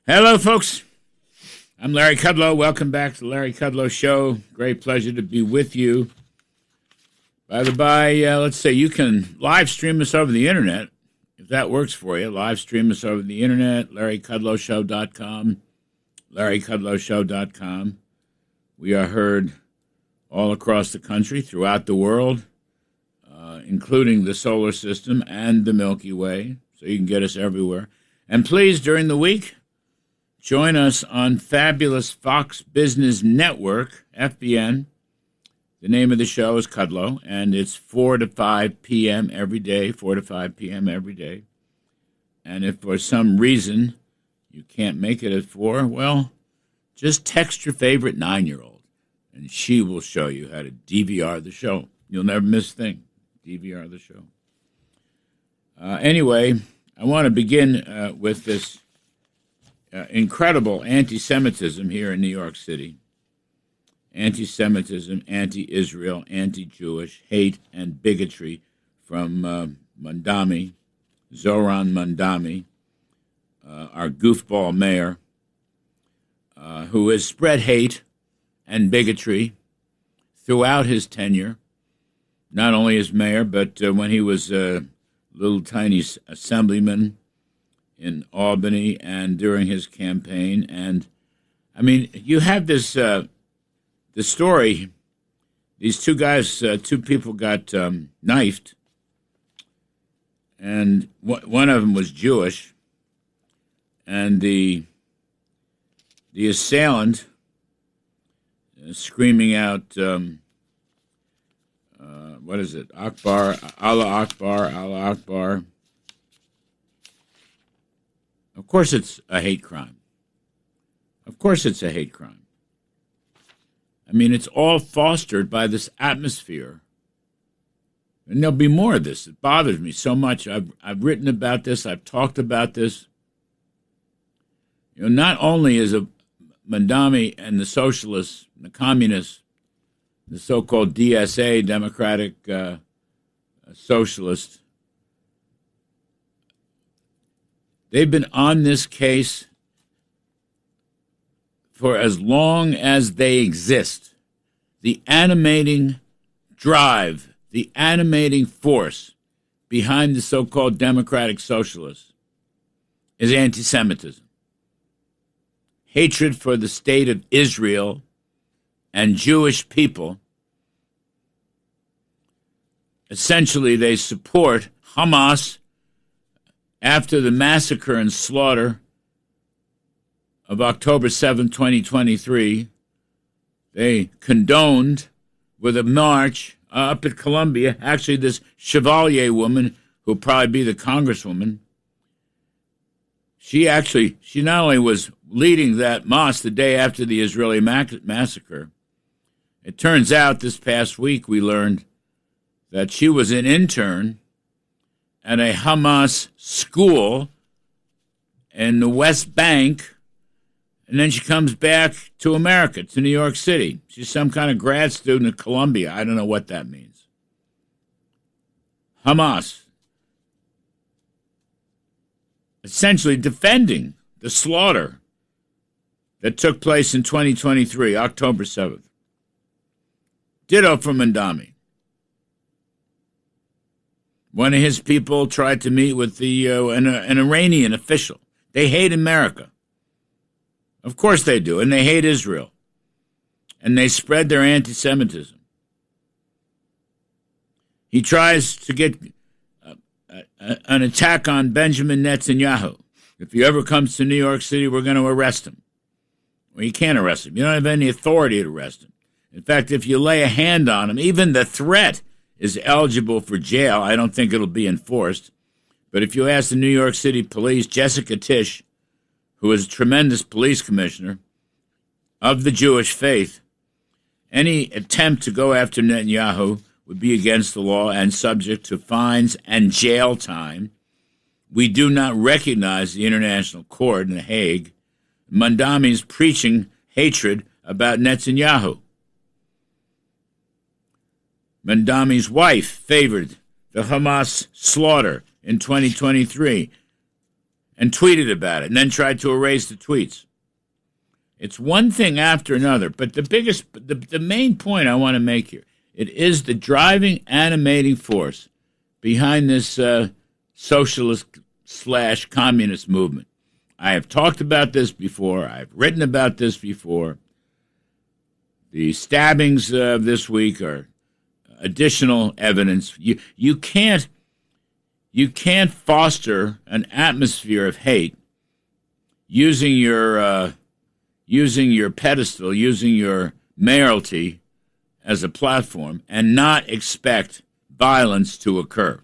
Hello, folks. I'm Larry Kudlow. Welcome back to the Larry Kudlow Show. Great pleasure to be with you. By the by, let's say you can live stream us over the internet, if that works for you. Live stream us over the internet, LarryKudlowShow.com, LarryKudlowShow.com. We are heard all across the country, throughout the world, including the solar system and the Milky Way, so you can get us everywhere. And please, during the week, join us on fabulous Fox Business Network, FBN. The name of the show is Kudlow, and it's 4 to 5 p.m. every day, 4 to 5 p.m. every day. And if for some reason you can't make it at 4, well, just text your favorite 9-year-old, and she will show you how to DVR the show. You'll never miss a thing. DVR the show. Anyway, I want to begin with this incredible anti-Semitism here in New York City. Anti-Semitism, anti-Israel, anti-Jewish, hate and bigotry from Mandami, Zoran Mandami, our goofball mayor, who has spread hate and bigotry throughout his tenure, not only as mayor, but when he was a little tiny assemblyman in Albany and during his campaign. And, I mean, you have this, the story, these two guys, two people got knifed, and one of them was Jewish, and the assailant screaming out, what is it, Akbar, Allah Akbar, Allah Akbar. Of course it's a hate crime. Of course it's a hate crime. I mean, it's all fostered by this atmosphere. And there'll be more of this. It bothers me so much. I've written about this. I've talked about this. You know, not only is a Mandami and the socialists, the communists, the so-called DSA, Democratic Socialists, they've been on this case for as long as they exist. The animating drive, the animating force behind the so-called Democratic Socialists is anti-Semitism. Hatred for the state of Israel and Jewish people. Essentially, they support Hamas after the massacre and slaughter of October 7, 2023. They condoned with a march up at Columbia. Actually, this Chevalier woman, who'll probably be the congresswoman, she not only was leading that mosque the day after the Israeli massacre. It turns out this past week we learned that she was an intern at a Hamas school in the West Bank, and then she comes back to America, to New York City. She's some kind of grad student at Columbia. I don't know what that means. Hamas, essentially defending the slaughter that took place in 2023, October 7th. Ditto for Mandami. One of his people tried to meet with an Iranian official. They hate America. Of course they do, and they hate Israel. And they spread their anti-Semitism. He tries to get an attack on Benjamin Netanyahu. If he ever comes to New York City, we're going to arrest him. Well, you can't arrest him. You don't have any authority to arrest him. In fact, if you lay a hand on him, even the threat is eligible for jail. I don't think it'll be enforced. But if you ask the New York City police, Jessica Tisch, who is a tremendous police commissioner of the Jewish faith, any attempt to go after Netanyahu would be against the law and subject to fines and jail time. We do not recognize the International Court in The Hague. Mandami's preaching hatred about Netanyahu. Mandami's wife favored the Hamas slaughter in 2023. and tweeted about it and then tried to erase the tweets. It's one thing after another, but the main point I want to make here, it is the driving, animating force behind this socialist/communist movement. I have talked about this before. I've written about this before. The stabbings this week are additional evidence. You can't foster an atmosphere of hate using your pedestal, using your mayoralty as a platform, and not expect violence to occur.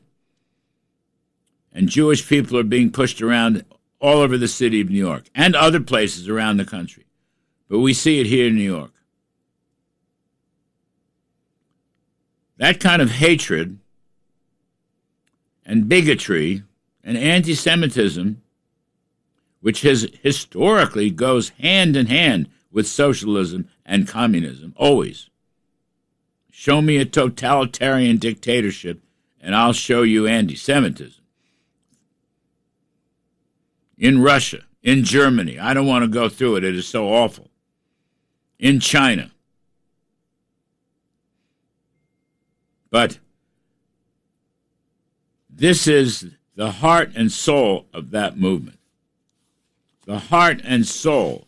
And Jewish people are being pushed around all over the city of New York and other places around the country. But we see it here in New York. That kind of hatred and bigotry and anti-Semitism, which historically goes hand in hand with socialism and communism, always. Show me a totalitarian dictatorship, and I'll show you anti-Semitism. In Russia, in Germany, I don't want to go through it, it is so awful. In China. But this is the heart and soul of that movement. The heart and soul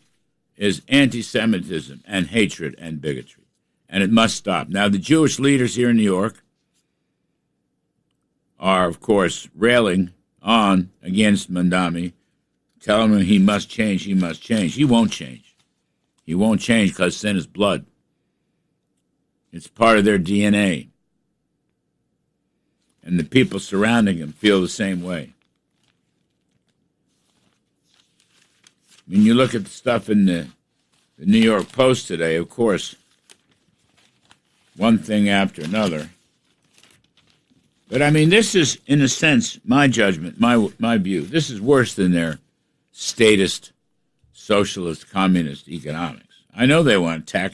is anti-Semitism and hatred and bigotry. And it must stop. Now, the Jewish leaders here in New York are, of course, railing on against Mandami, telling him he must change, he must change. He won't change. He won't change because sin is blood. It's part of their DNA. And the people surrounding him feel the same way. When you look at the stuff in the New York Post today, of course, one thing after another. But, I mean, this is, in a sense, my judgment, my view. This is worse than their statist, socialist, communist economics. I know they want to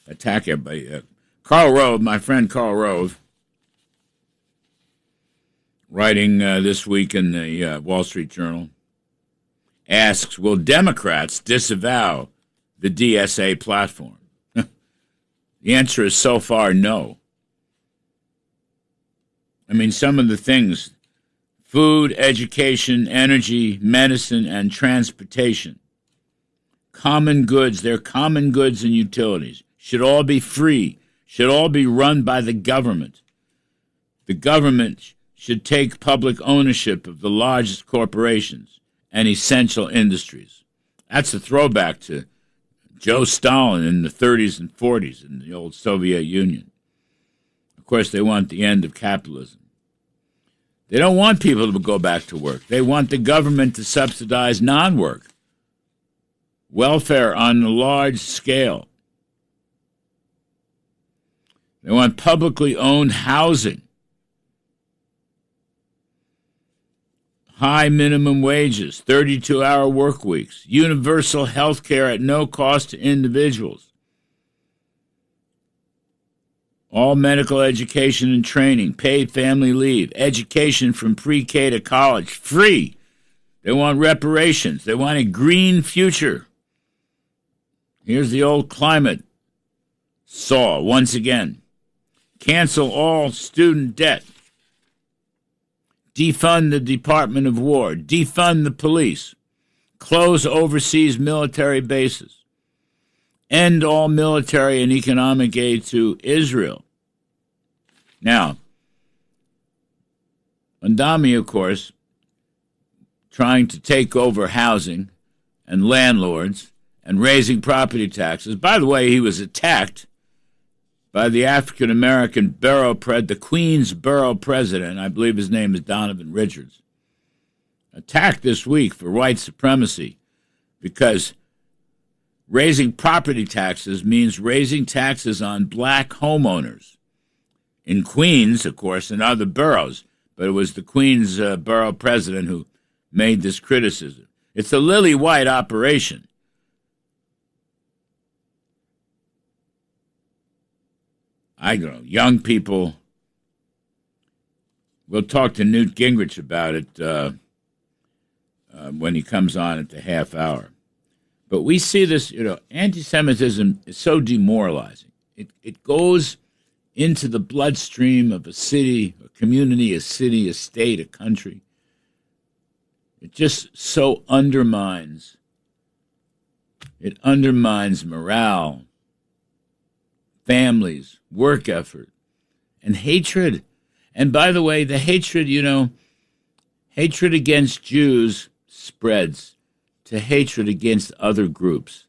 attack everybody. Karl Rove, my friend Karl Rove, writing this week in the Wall Street Journal, asks, will Democrats disavow the DSA platform? The answer is so far no. I mean, some of the things, food, education, energy, medicine, and transportation, common goods, they're common goods and utilities, should all be free, should all be run by the government. The government should take public ownership of the largest corporations and essential industries. That's a throwback to Joe Stalin in the 30s and 40s in the old Soviet Union. Of course, they want the end of capitalism. They don't want people to go back to work. They want the government to subsidize non-work, welfare on a large scale. They want publicly owned housing, high minimum wages, 32-hour work weeks, universal health care at no cost to individuals, all medical education and training, paid family leave, education from pre-K to college, free. They want reparations. They want a green future. Here's the old climate saw once again. Cancel all student debt. Defund the Department of War. Defund the police. Close overseas military bases. End all military and economic aid to Israel. Now, Mandami, of course, trying to take over housing and landlords and raising property taxes. By the way, he was attacked by the African-American the Queens Borough president, I believe his name is Donovan Richards, attacked this week for white supremacy because raising property taxes means raising taxes on black homeowners. In Queens, of course, and other boroughs, but it was the Queens borough president who made this criticism. It's a lily-white operation. I don't know, young people, we'll talk to Newt Gingrich about it when he comes on at the half hour. But we see this, anti-Semitism is so demoralizing. It goes into the bloodstream of a city, a community, a city, a state, a country. It just so undermines. It undermines morale, families, work effort, and hatred. And by the way, the hatred, hatred against Jews spreads to hatred against other groups,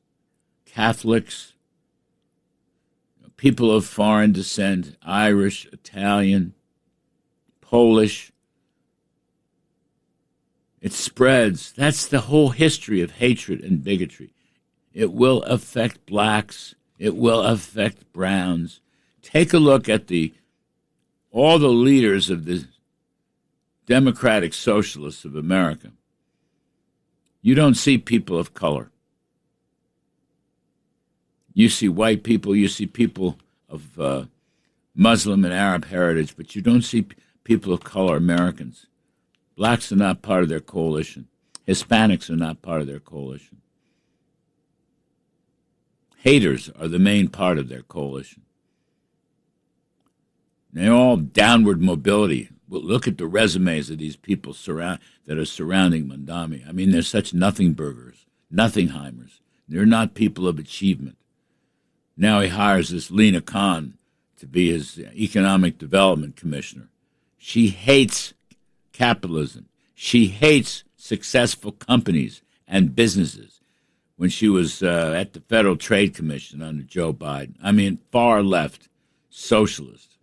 Catholics, people of foreign descent, Irish, Italian, Polish. It spreads. That's the whole history of hatred and bigotry. It will affect blacks. It will affect browns. Take a look at all the leaders of the Democratic Socialists of America. You don't see people of color. You see white people, you see people of Muslim and Arab heritage, but you don't see people of color, Americans. Blacks are not part of their coalition. Hispanics are not part of their coalition. Haters are the main part of their coalition. They're all downward mobility. Well, look at the resumes of these people that are surrounding Mondami. I mean, they're such nothing burgers, nothingheimers. They're not people of achievement. Now he hires this Lena Khan to be his economic development commissioner. She hates capitalism. She hates successful companies and businesses. When she was at the Federal Trade Commission under Joe Biden. I mean, far left, socialist.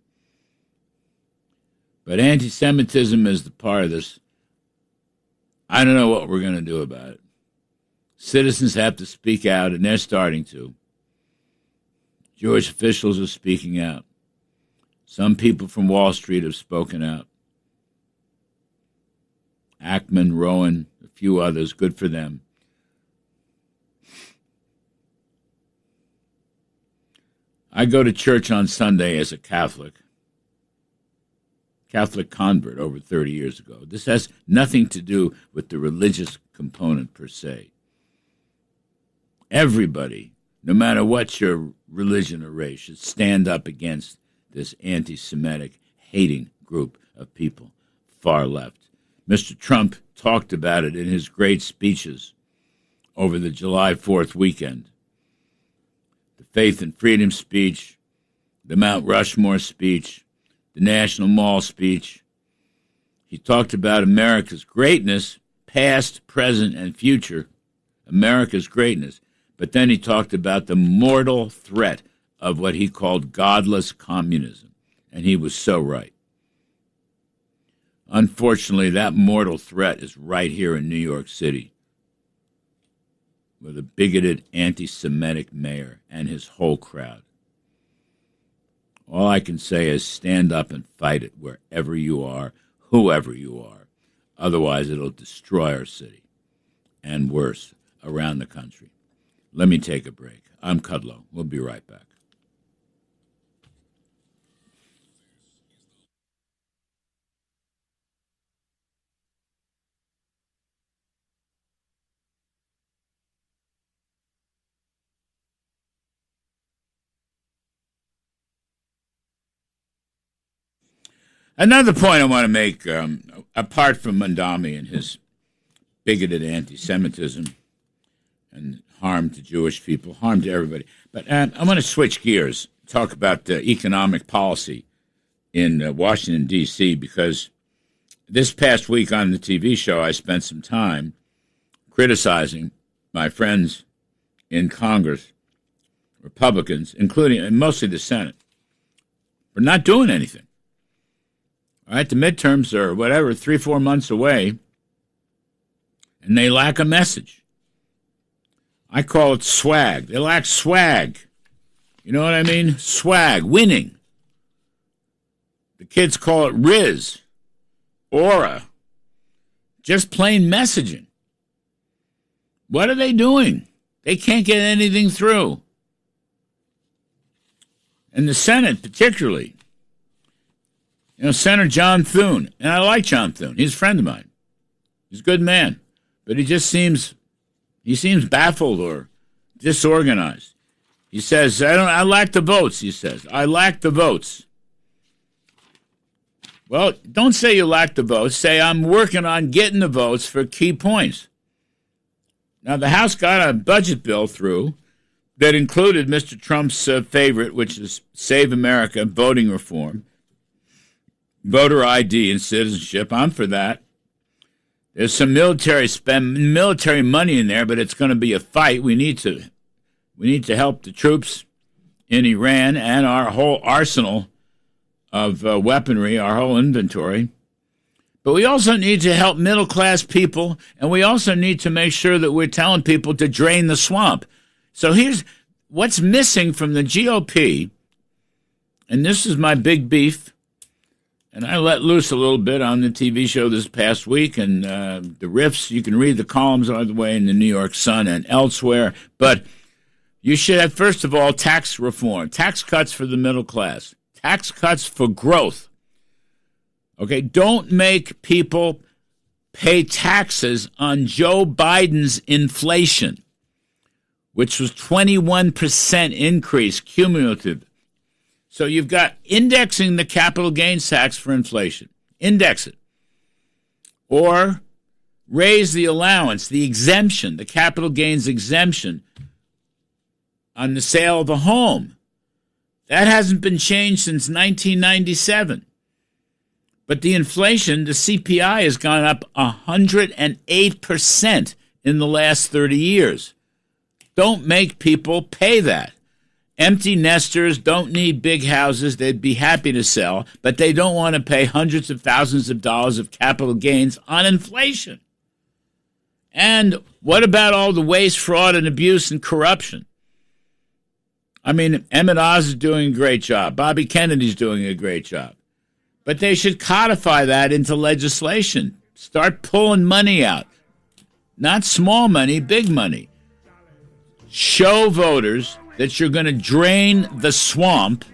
But anti-Semitism is the part of this. I don't know what we're going to do about it. Citizens have to speak out, and they're starting to. Jewish officials are speaking out. Some people from Wall Street have spoken out. Ackman, Rowan, a few others, good for them. I go to church on Sunday as a Catholic convert over 30 years ago. This has nothing to do with the religious component per se. Everybody, no matter what your religion or race, should stand up against this anti-Semitic hating group of people, far left. Mr. Trump talked about it in his great speeches over the July 4th weekend. The Faith and Freedom speech, the Mount Rushmore speech, the National Mall speech. He talked about America's greatness, past, present, and future, America's greatness. But then he talked about the mortal threat of what he called godless communism. And he was so right. Unfortunately, that mortal threat is right here in New York City, with a bigoted anti-Semitic mayor and his whole crowd. All I can say is stand up and fight it wherever you are, whoever you are. Otherwise, it'll destroy our city, and worse, around the country. Let me take a break. I'm Kudlow. We'll be right back. Another point I want to make, apart from Mondami and his bigoted anti-Semitism and harm to Jewish people, harm to everybody, but I want to switch gears, talk about economic policy in Washington, D.C., because this past week on the TV show, I spent some time criticizing my friends in Congress, Republicans, including, and mostly the Senate, for not doing anything. All right, the midterms are 3-4 months away, and they lack a message. I call it swag. They lack swag. You know what I mean? Swag, winning. The kids call it Riz, aura, just plain messaging. What are they doing? They can't get anything through. And the Senate particularly. Senator John Thune, and I like John Thune. He's a friend of mine. He's a good man. but he seems baffled or disorganized. He says, I lack the votes, he says. I lack the votes. Well, don't say you lack the votes. Say, I'm working on getting the votes for key points. Now, the House got a budget bill through that included Mr. Trump's favorite, which is Save America, voting reform, voter ID and citizenship. I'm for that. There's some military money in there, but it's going to be a fight. We need to help the troops in Iran and our whole arsenal of weaponry, our whole inventory. But we also need to help middle-class people, and we also need to make sure that we're telling people to drain the swamp. So here's what's missing from the GOP, and this is my big beef, and I let loose a little bit on the TV show this past week, and the riffs, you can read the columns all the way in the New York Sun and elsewhere, but you should have, first of all, tax reform, tax cuts for the middle class. Tax cuts for growth. Okay, don't make people pay taxes on Joe Biden's inflation, which was 21% increase cumulative. So you've got indexing the capital gains tax for inflation. Index it. Or raise the allowance, the exemption, the capital gains exemption on the sale of a home. That hasn't been changed since 1997. But the inflation, the CPI, has gone up 108% in the last 30 years. Don't make people pay that. Empty nesters don't need big houses. They'd be happy to sell, but they don't want to pay hundreds of thousands of dollars of capital gains on inflation. And what about all the waste, fraud, and abuse and corruption? I mean, Emmett Oz is doing a great job. Bobby Kennedy's doing a great job. But they should codify that into legislation. Start pulling money out. Not small money, big money. Show voters that you're going to drain the swamp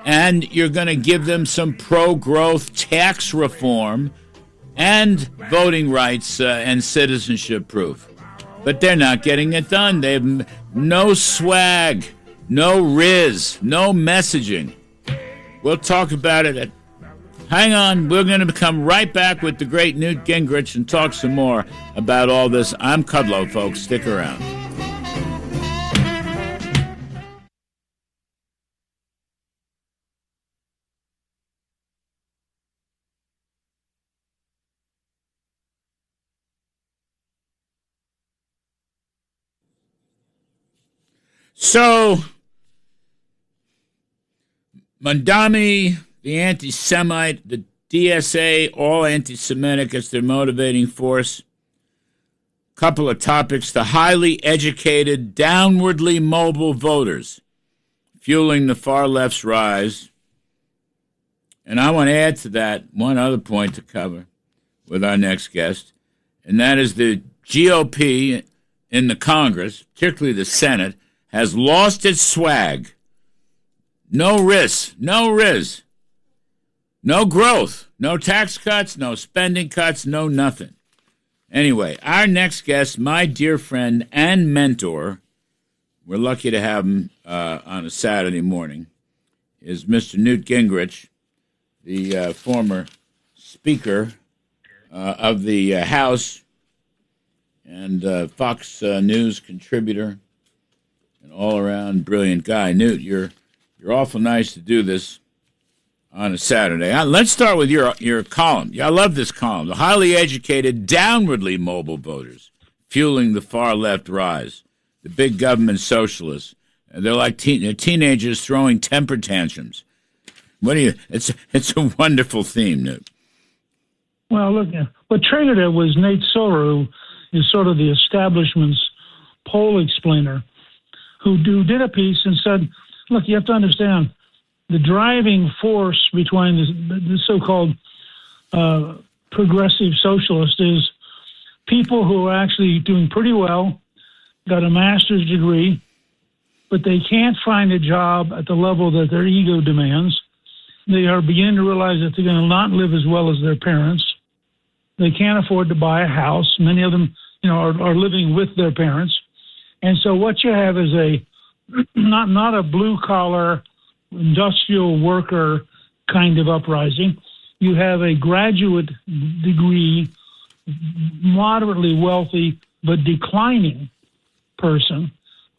and you're going to give them some pro-growth tax reform and voting rights and citizenship proof. But they're not getting it done. They have no swag. No riz, no messaging. We'll talk about it. Hang on, we're going to come right back with the great Newt Gingrich and talk some more about all this. I'm Kudlow, folks. Stick around. So, Mondami, the anti-Semite, the DSA, all anti-Semitic as their motivating force. Couple of topics. The highly educated, downwardly mobile voters fueling the far left's rise. And I want to add to that one other point to cover with our next guest, and that is the GOP in the Congress, particularly the Senate, has lost its swag. No risk, no riz, no growth, no tax cuts, no spending cuts, no nothing. Anyway, our next guest, my dear friend and mentor, we're lucky to have him on a Saturday morning, is Mr. Newt Gingrich, the former Speaker of the House and Fox News contributor, an all-around brilliant guy. Newt, you're awful nice to do this on a Saturday. Let's start with your column. I love this column. The highly educated, downwardly mobile voters fueling the far left rise. The big government socialists. They're like teenagers throwing temper tantrums. It's a wonderful theme, Newt. Well, look, what triggered it was Nate Silver, who is sort of the establishment's poll explainer, who did a piece and said, look, you have to understand, the driving force between the so-called progressive socialist is people who are actually doing pretty well, got a master's degree, but they can't find a job at the level that their ego demands. They are beginning to realize that they're going to not live as well as their parents. They can't afford to buy a house. Many of them, are living with their parents. And so what you have is not a blue-collar industrial worker kind of uprising. You have a graduate degree, moderately wealthy but declining person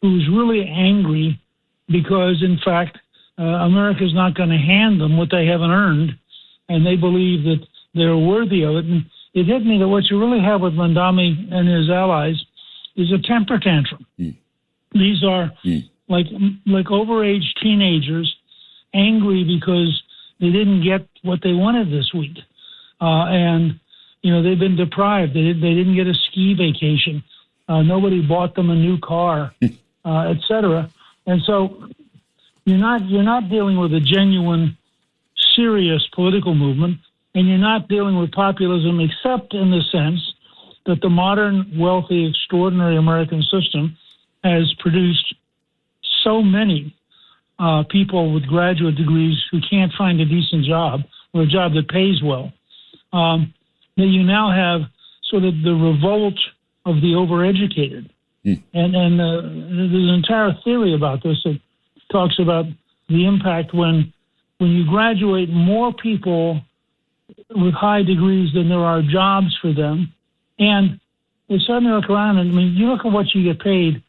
who's really angry because, in fact, America's not going to hand them what they haven't earned, and they believe that they're worthy of it. And it hit me that what you really have with Mondami and his allies is a temper tantrum. These are like overage teenagers angry because they didn't get what they wanted this week. And, they've been deprived. They didn't get a ski vacation. Nobody bought them a new car, et cetera. And so you're not dealing with a genuine, serious political movement, and you're not dealing with populism except in the sense that the modern, wealthy, extraordinary American system has produced so many people with graduate degrees who can't find a decent job or a job that pays well, that you now have sort of the revolt of the overeducated. And there's an entire theory about this that talks about the impact when you graduate more people with high degrees than there are jobs for them. And they suddenly look around and, you look at what you get paid.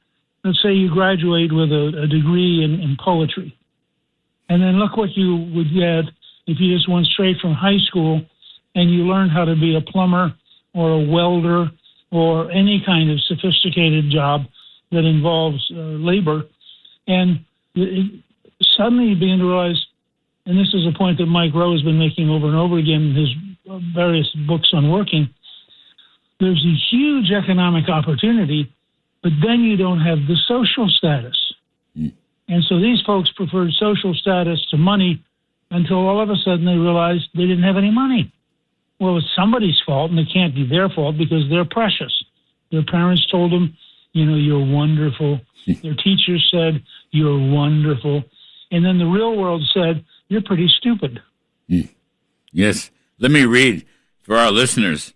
Let's say you graduate with a degree in poetry. And then look what you would get if you just went straight from high school and you learned how to be a plumber or a welder or any kind of sophisticated job that involves labor. And suddenly you begin to realize, and this is a point that Mike Rowe has been making over and over again in his various books on working, there's a huge economic opportunity, but then you don't have the social status. And so these folks preferred social status to money until all of a sudden they realized they didn't have any money. Well, it's somebody's fault, and it can't be their fault because they're precious. Their parents told them, you're wonderful. Their teachers said, you're wonderful. And then the real world said, you're pretty stupid. Yes. Let me read for our listeners.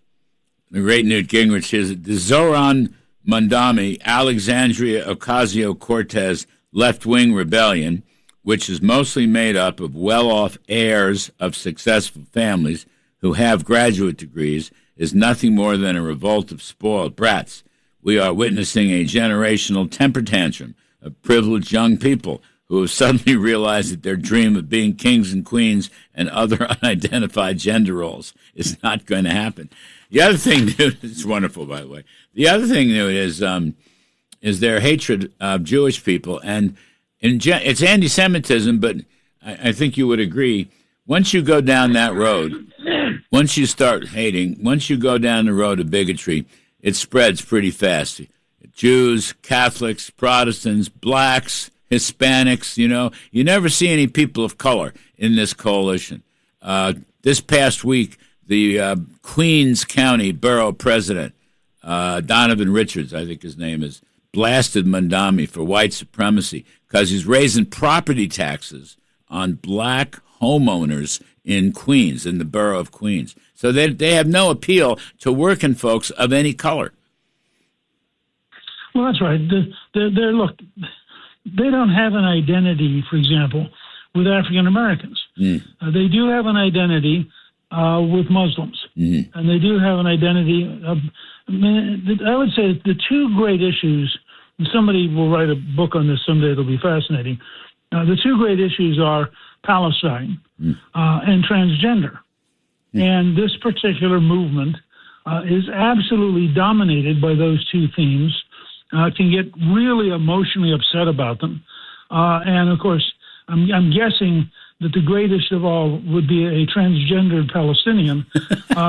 The great Newt Gingrich is the Zoran Mondami Alexandria Ocasio-Cortez left-wing rebellion, which is mostly made up of well-off heirs of successful families who have graduate degrees, is nothing more than a revolt of spoiled brats. We are witnessing a generational temper tantrum of privileged young people who have suddenly realized that their dream of being kings and queens and other unidentified gender roles is not going to happen. The other thing, it's wonderful, by the way. The other thing, is their hatred of Jewish people. And it's anti-Semitism, but I think you would agree. Once you go down that road, once you start hating, once you go down the road of bigotry, it spreads pretty fast. Jews, Catholics, Protestants, blacks, Hispanics, you never see any people of color in this coalition. This past week, the Queens County Borough President, Donovan Richards, I think his name is, blasted Mondami for white supremacy because he's raising property taxes on black homeowners in Queens, in the borough of Queens. So they have no appeal to working folks of any color. Well, that's right. Look, they don't have an identity, for example, with African Americans. They do have an identity with Muslims, and they do have an identity of, I would say the two great issues, and somebody will write a book on this someday, it'll be fascinating. The two great issues are Palestine and transgender. And this particular movement is absolutely dominated by those two themes, can get really emotionally upset about them. And, of course, I'm guessing that the greatest of all would be a transgendered Palestinian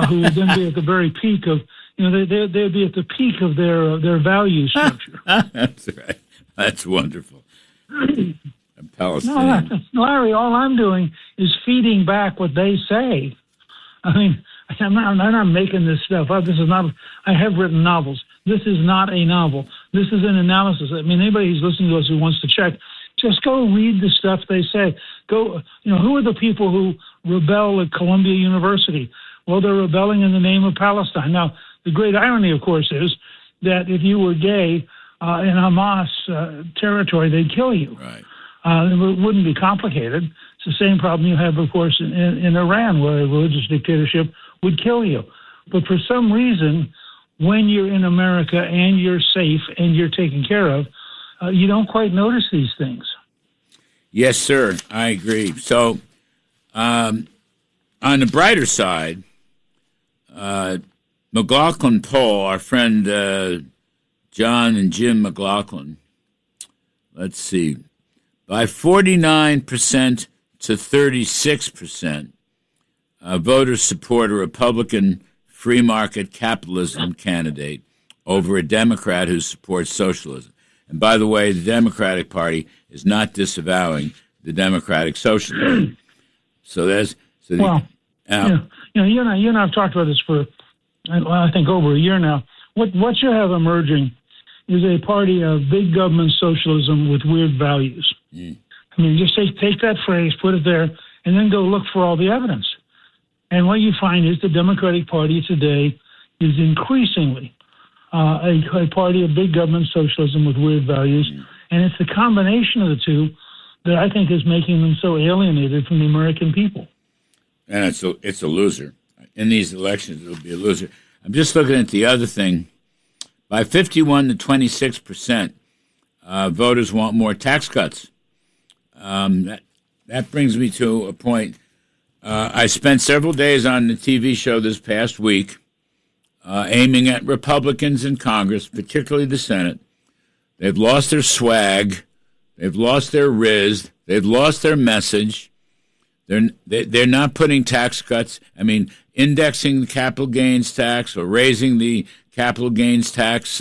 who would then be at the very peak of, they'd be at the peak of their value structure. That's right. That's wonderful. Palestinian. No, Larry, all I'm doing is feeding back what they say. I mean, I'm not making this stuff up. This is not. I have written novels. This is not a novel. This is an analysis. I mean, anybody who's listening to us who wants to check, just go read the stuff they say. Go, who are the people who rebel at Columbia University? well, they're rebelling in the name of Palestine. Now, the great irony, of course, is that if you were gay in Hamas territory, they'd kill you. Right. It wouldn't be complicated. It's the same problem you have, of course, in Iran, where a religious dictatorship would kill you. But for some reason, when you're in America and you're safe and you're taken care of, you don't quite notice these things. Yes, sir. I agree. So, on the brighter side, McLaughlin poll, our friend John and Jim McLaughlin, let's see, by 49% to 36%, voters support a Republican free market capitalism candidate over a Democrat who supports socialism. And by the way, the Democratic Party is not disavowing the democratic socialism. So there's you and I have talked about this for I think over a year now. What you have emerging is a party of big government socialism with weird values. I mean, just take that phrase, put it there, and then go look for all the evidence. And what you find is the Democratic Party today is increasingly a party of big government socialism with weird values. And it's the combination of the two that I think is making them so alienated from the American people. And it's a loser. In these elections, it'll be a loser. I'm just looking at the other thing. By 51 to 26%, voters want more tax cuts. That brings me to a point. I spent several days on the TV show this past week aiming at Republicans in Congress, particularly the Senate. They've lost their swag. They've lost their riz. They've lost their message. They're not putting tax cuts. I mean, indexing the capital gains tax or raising the capital gains tax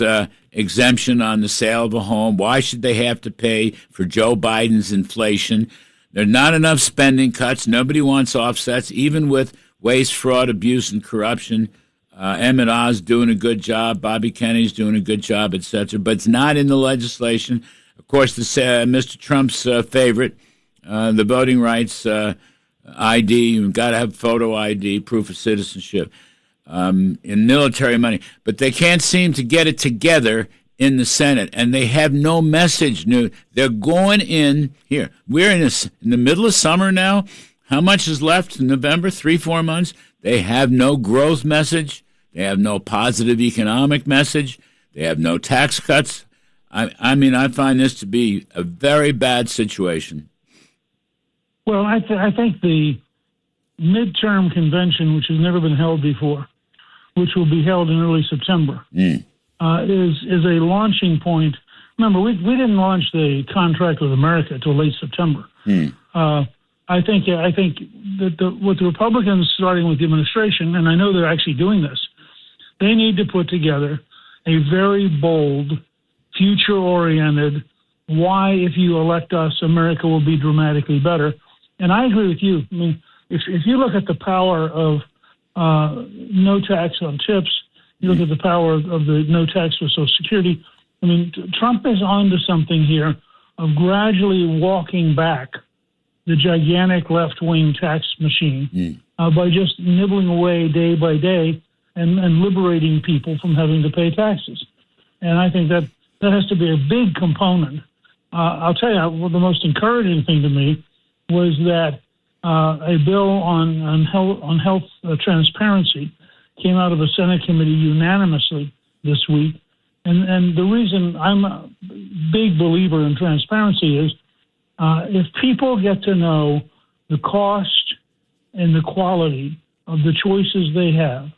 exemption on the sale of a home. Why should they have to pay for Joe Biden's inflation? There are not enough spending cuts. Nobody wants offsets, even with waste, fraud, abuse, and corruption. Emmett Oz doing a good job. Bobby Kennedy's doing a good job, etc. But it's not in the legislation. Of course, Mr. Trump's favorite, the voting rights ID. You've got to have photo ID, proof of citizenship, in military money. But they can't seem to get it together in the Senate, and they have no message. They're going in here. We're in the middle of summer now. How much is left in November? 3-4 months. They have no growth message. They have no positive economic message. They have no tax cuts. I mean, I find this to be a very bad situation. Well, I think the midterm convention, which has never been held before, which will be held in early September, is a launching point. Remember, we didn't launch the contract with America until late September. I think that what the Republicans, starting with the administration, and I know they're actually doing this, they need to put together a very bold, future-oriented, why, if you elect us, America will be dramatically better. And I agree with you. I mean, if you look at the power of no tax on tips, you look at the power of the no tax for Social Security, I mean, Trump is onto something here of gradually walking back the gigantic left-wing tax machine by just nibbling away day by day and liberating people from having to pay taxes. And I think that has to be a big component. I'll tell you, well, the most encouraging thing to me was that a bill on health transparency came out of a Senate committee unanimously this week. And the reason I'm a big believer in transparency is if people get to know the cost and the quality of the choices they have,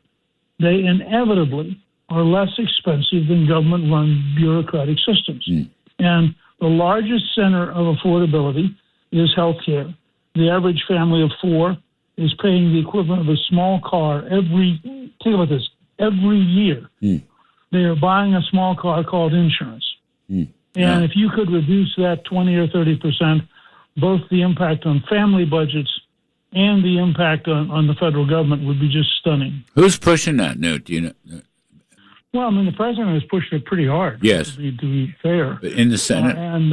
they inevitably are less expensive than government-run bureaucratic systems. And the largest center of affordability is healthcare. The average family of 4 is paying the equivalent of a small car think about this, every year. They are buying a small car called insurance. And if you could reduce that 20 or 30%, both the impact on family budgets and the impact on the federal government would be just stunning. Who's pushing that, Newt? Do you know? Well, I mean, the president has pushed it pretty hard. Yes, to be fair. But in the Senate, in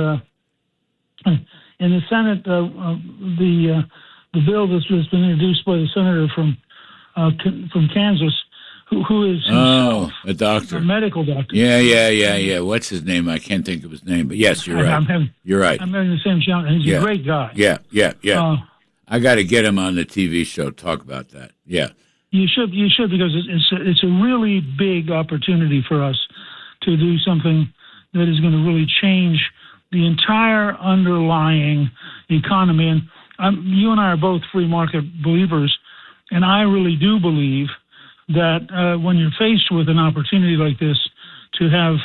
the Senate, the bill that's been introduced by the senator from from Kansas, who is himself a doctor, a medical doctor. Yeah. What's his name? I can't think of his name, but yes, you're right. You're right. I'm having the same challenge. He's a great guy. Yeah. I got to get him on the TV show. Talk about that. Yeah. You should because it's a really big opportunity for us to do something that is going to really change the entire underlying economy. And you and I are both free market believers, and I really do believe that when you're faced with an opportunity like this, to have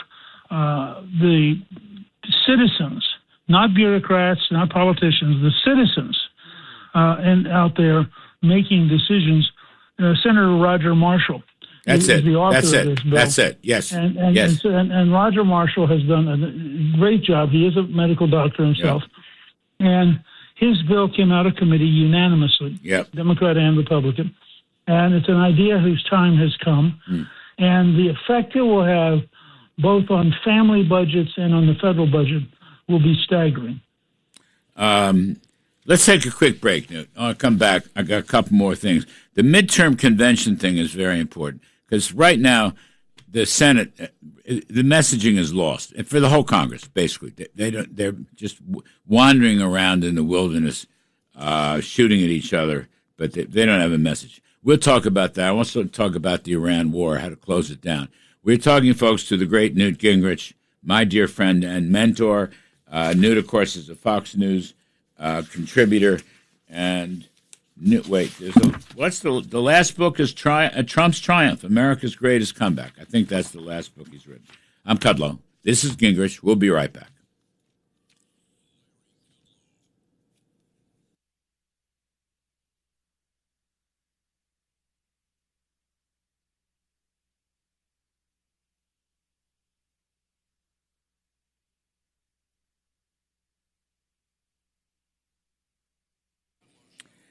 the citizens, not bureaucrats, not politicians, the citizens and out there making decisions. Senator Roger Marshall is the author of this bill. That's it. Yes. And Roger Marshall has done a great job. He is a medical doctor himself. Yep. And his bill came out of committee unanimously, Democrat and Republican. And it's an idea whose time has come. And the effect it will have both on family budgets and on the federal budget will be staggering. Let's take a quick break. I'll come back. I got a couple more things. The midterm convention thing is very important because right now the Senate, the messaging is lost, and for the whole Congress, basically, they're just wandering around in the wilderness, shooting at each other, but they don't have a message. We'll talk about that. I want to talk about the Iran war, how to close it down. We're talking, folks, to the great Newt Gingrich, my dear friend and mentor. Newt, of course, is a Fox News contributor. And what's the last book is Trump's Triumph, America's Greatest Comeback. I think that's the last book he's written. I'm Kudlow. This is Gingrich. We'll be right back.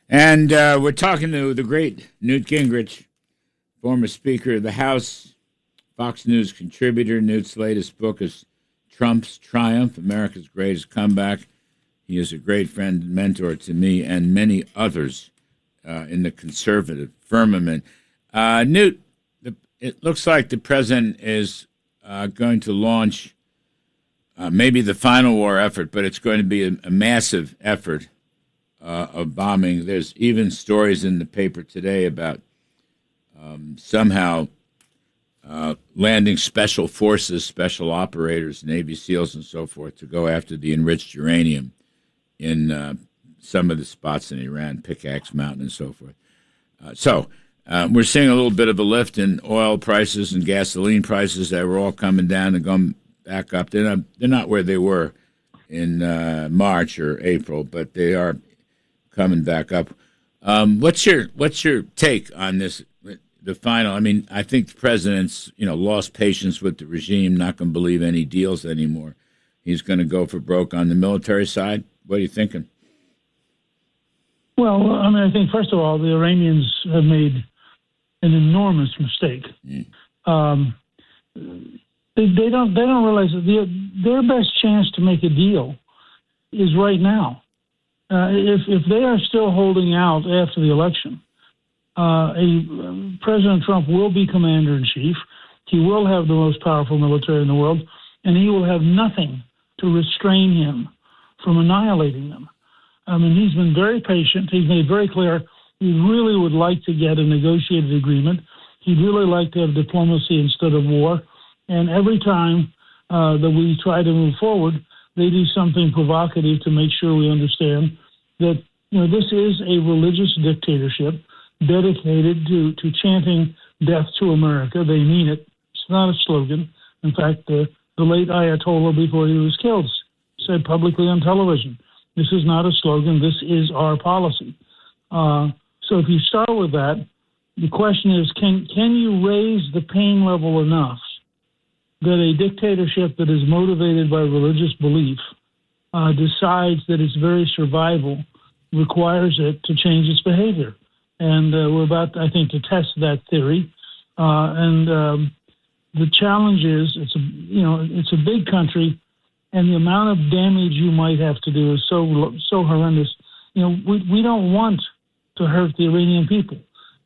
And we're talking to the great Newt Gingrich, former Speaker of the House, Fox News contributor. Newt's latest book is Trump's Triumph, America's Greatest Comeback. He is a great friend and mentor to me and many others in the conservative firmament. Newt, it looks like the president is going to launch maybe the final war effort, but it's going to be a massive effort of bombing. There's even stories in the paper today about somehow landing special forces, special operators, Navy SEALs and so forth to go after the enriched uranium in some of the spots in Iran, Pickaxe Mountain and so forth. So we're seeing a little bit of a lift in oil prices and gasoline prices that were all coming down and going back up. They're not where they were in March or April, but they are coming back up. What's your take on this? The final. I mean, I think the president's lost patience with the regime. Not going to believe any deals anymore. He's going to go for broke on the military side. What are you thinking? Well, I mean, I think first of all, the Iranians have made an enormous mistake. They don't realize that their best chance to make a deal is right now. If they are still holding out after the election, President Trump will be commander-in-chief. He will have the most powerful military in the world, and he will have nothing to restrain him from annihilating them. I mean, he's been very patient. He's made very clear he really would like to get a negotiated agreement. He'd really like to have diplomacy instead of war. And every time that we try to move forward, they do something provocative to make sure we understand that this is a religious dictatorship dedicated to chanting death to America. They mean it. It's not a slogan. In fact, the late Ayatollah, before he was killed, said publicly on television, this is not a slogan, this is our policy. So if you start with that, the question is, can you raise the pain level enough that a dictatorship that is motivated by religious belief decides that its very survival requires it to change its behavior? And we're about, I think, to test that theory. The challenge is, it's a big country, and the amount of damage you might have to do is so horrendous. We don't want to hurt the Iranian people.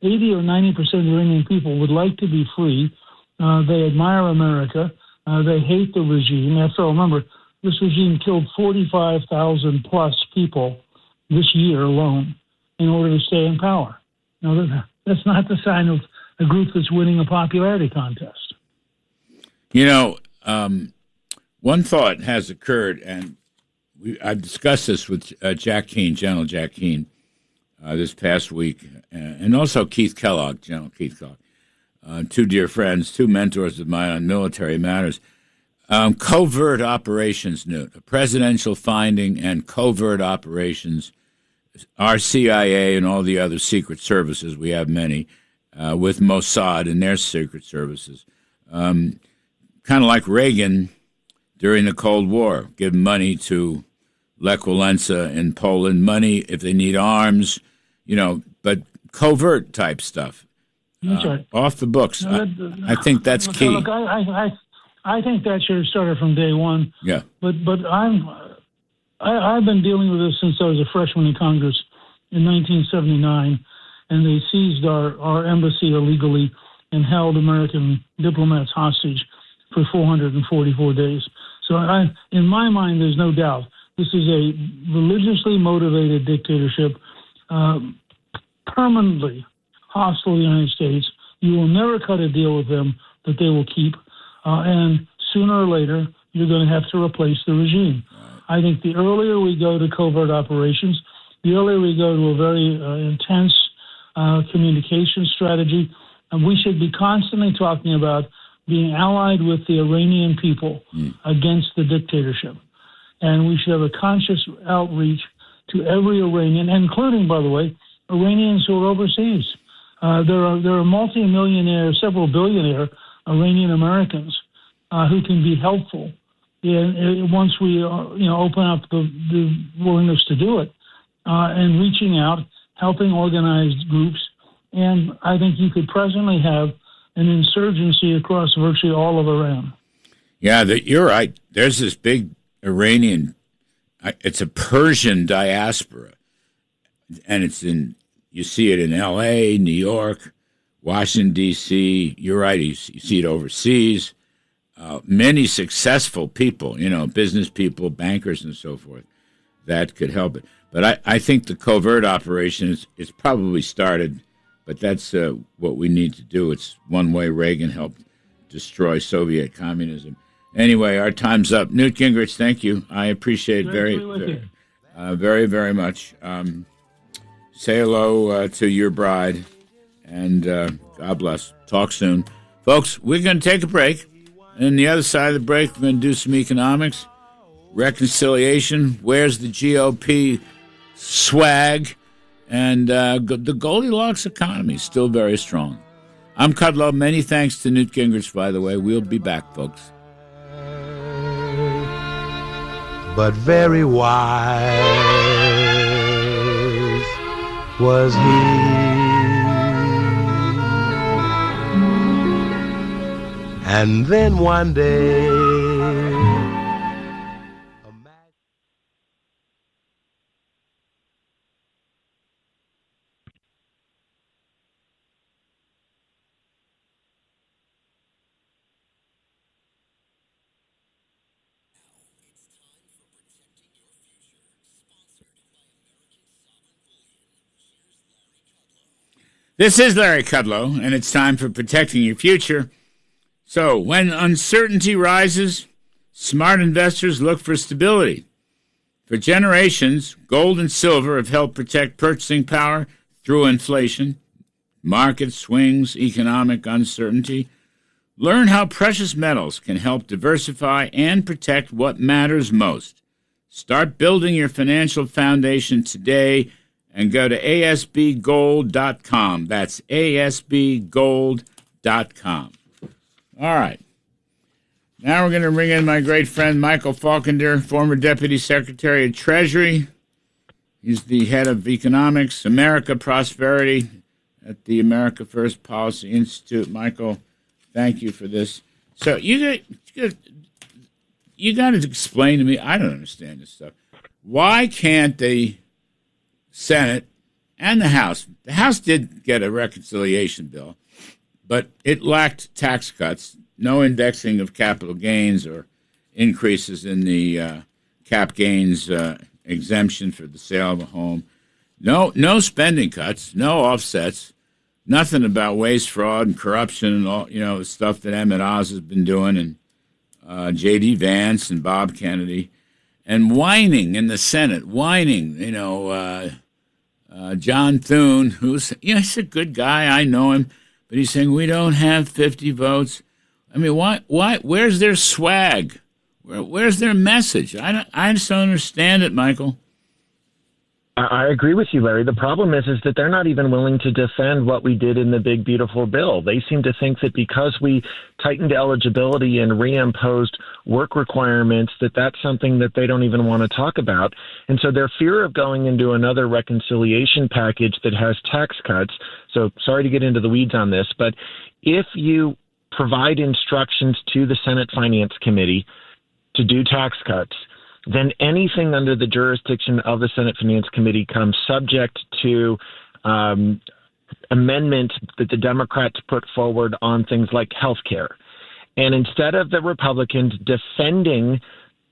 80 or 90% of the Iranian people would like to be free. They admire America. They hate the regime. After all, remember, this regime killed 45,000 plus people this year alone in order to stay in power. Now, that's not the sign of a group that's winning a popularity contest. You know, one thought has occurred, and I've discussed this with Jack Keane, General Jack Keane, this past week, and also Keith Kellogg, General Keith Kellogg, two dear friends, two mentors of mine on military matters. Covert operations, Newt, a presidential finding, and covert operations, our CIA and all the other secret services, we have many, with Mossad and their secret services. Kind of like Reagan during the Cold War, give money to Lech Walesa in Poland, money if they need arms, but covert type stuff. That's right. Off the books. I think that's key. Look, I think that should have started from day one. Yeah. But I've been dealing with this since I was a freshman in Congress in 1979, and they seized our embassy illegally and held American diplomats hostage for 444 days. So in my mind, there's no doubt this is a religiously motivated dictatorship, permanently hostile to the United States. You will never cut a deal with them that they will keep, and sooner or later, you're going to have to replace the regime. I think the earlier we go to covert operations, the earlier we go to a very intense communication strategy, and we should be constantly talking about being allied with the Iranian people against the dictatorship. And we should have a conscious outreach to every Iranian, including, by the way, Iranians who are overseas. There are multi-millionaire, several billionaire Iranian Americans who can be helpful once we open up the willingness to do it, and reaching out, helping organized groups. And I think you could presently have an insurgency across virtually all of Iran. Yeah, you're right. There's this big Iranian, it's a Persian diaspora, and you see it in L.A., New York, Washington, D.C. You're right, you see it overseas. Many successful people, business people, bankers, and so forth, that could help it. But I think the covert operation is probably started, but that's what we need to do. It's one way Reagan helped destroy Soviet communism. Anyway, our time's up. Newt Gingrich, thank you. I appreciate it very, very much. Say hello to your bride, and God bless. Talk soon. Folks, we're going to take a break. And on the other side of the break, we're going to do some economics, reconciliation, where's the GOP swag, and the Goldilocks economy is still very strong. I'm Kudlow. Many thanks to Newt Gingrich, by the way. We'll be back, folks. But very wise was he. And then one day, This is Larry Kudlow, and it's time for protecting your future. So, when uncertainty rises, smart investors look for stability. For generations, gold and silver have helped protect purchasing power through inflation, market swings, economic uncertainty. Learn how precious metals can help diversify and protect what matters most. Start building your financial foundation today and go to asbgold.com. That's asbgold.com. All right. Now we're going to bring in my great friend Michael Falkender, former Deputy Secretary of Treasury. He's the head of economics, America Prosperity at the America First Policy Institute. Michael, thank you for this. So you got to explain to me, I don't understand this stuff. Why can't the Senate and the House The House did get a reconciliation bill, but it lacked tax cuts, no indexing of capital gains or increases in the cap gains exemption for the sale of a home. No spending cuts, no offsets, nothing about waste, fraud, and corruption and all, the stuff that Emmett Oz has been doing, and J.D. Vance and Bob Kennedy, and whining in the Senate, John Thune, who's, he's a good guy, I know him, but he's saying we don't have 50 votes. I mean, why? Where's their swag? Where's their message? I just don't understand it, Michael. I agree with you, Larry. The problem is that they're not even willing to defend what we did in the big, beautiful bill. They seem to think that because we tightened eligibility and reimposed work requirements, that that's something that they don't even want to talk about. And so their fear of going into another reconciliation package that has tax cuts. So sorry to get into the weeds on this, but if you provide instructions to the Senate Finance Committee to do tax cuts, then anything under the jurisdiction of the Senate Finance Committee comes subject to amendments that the Democrats put forward on things like health care. And instead of the Republicans defending,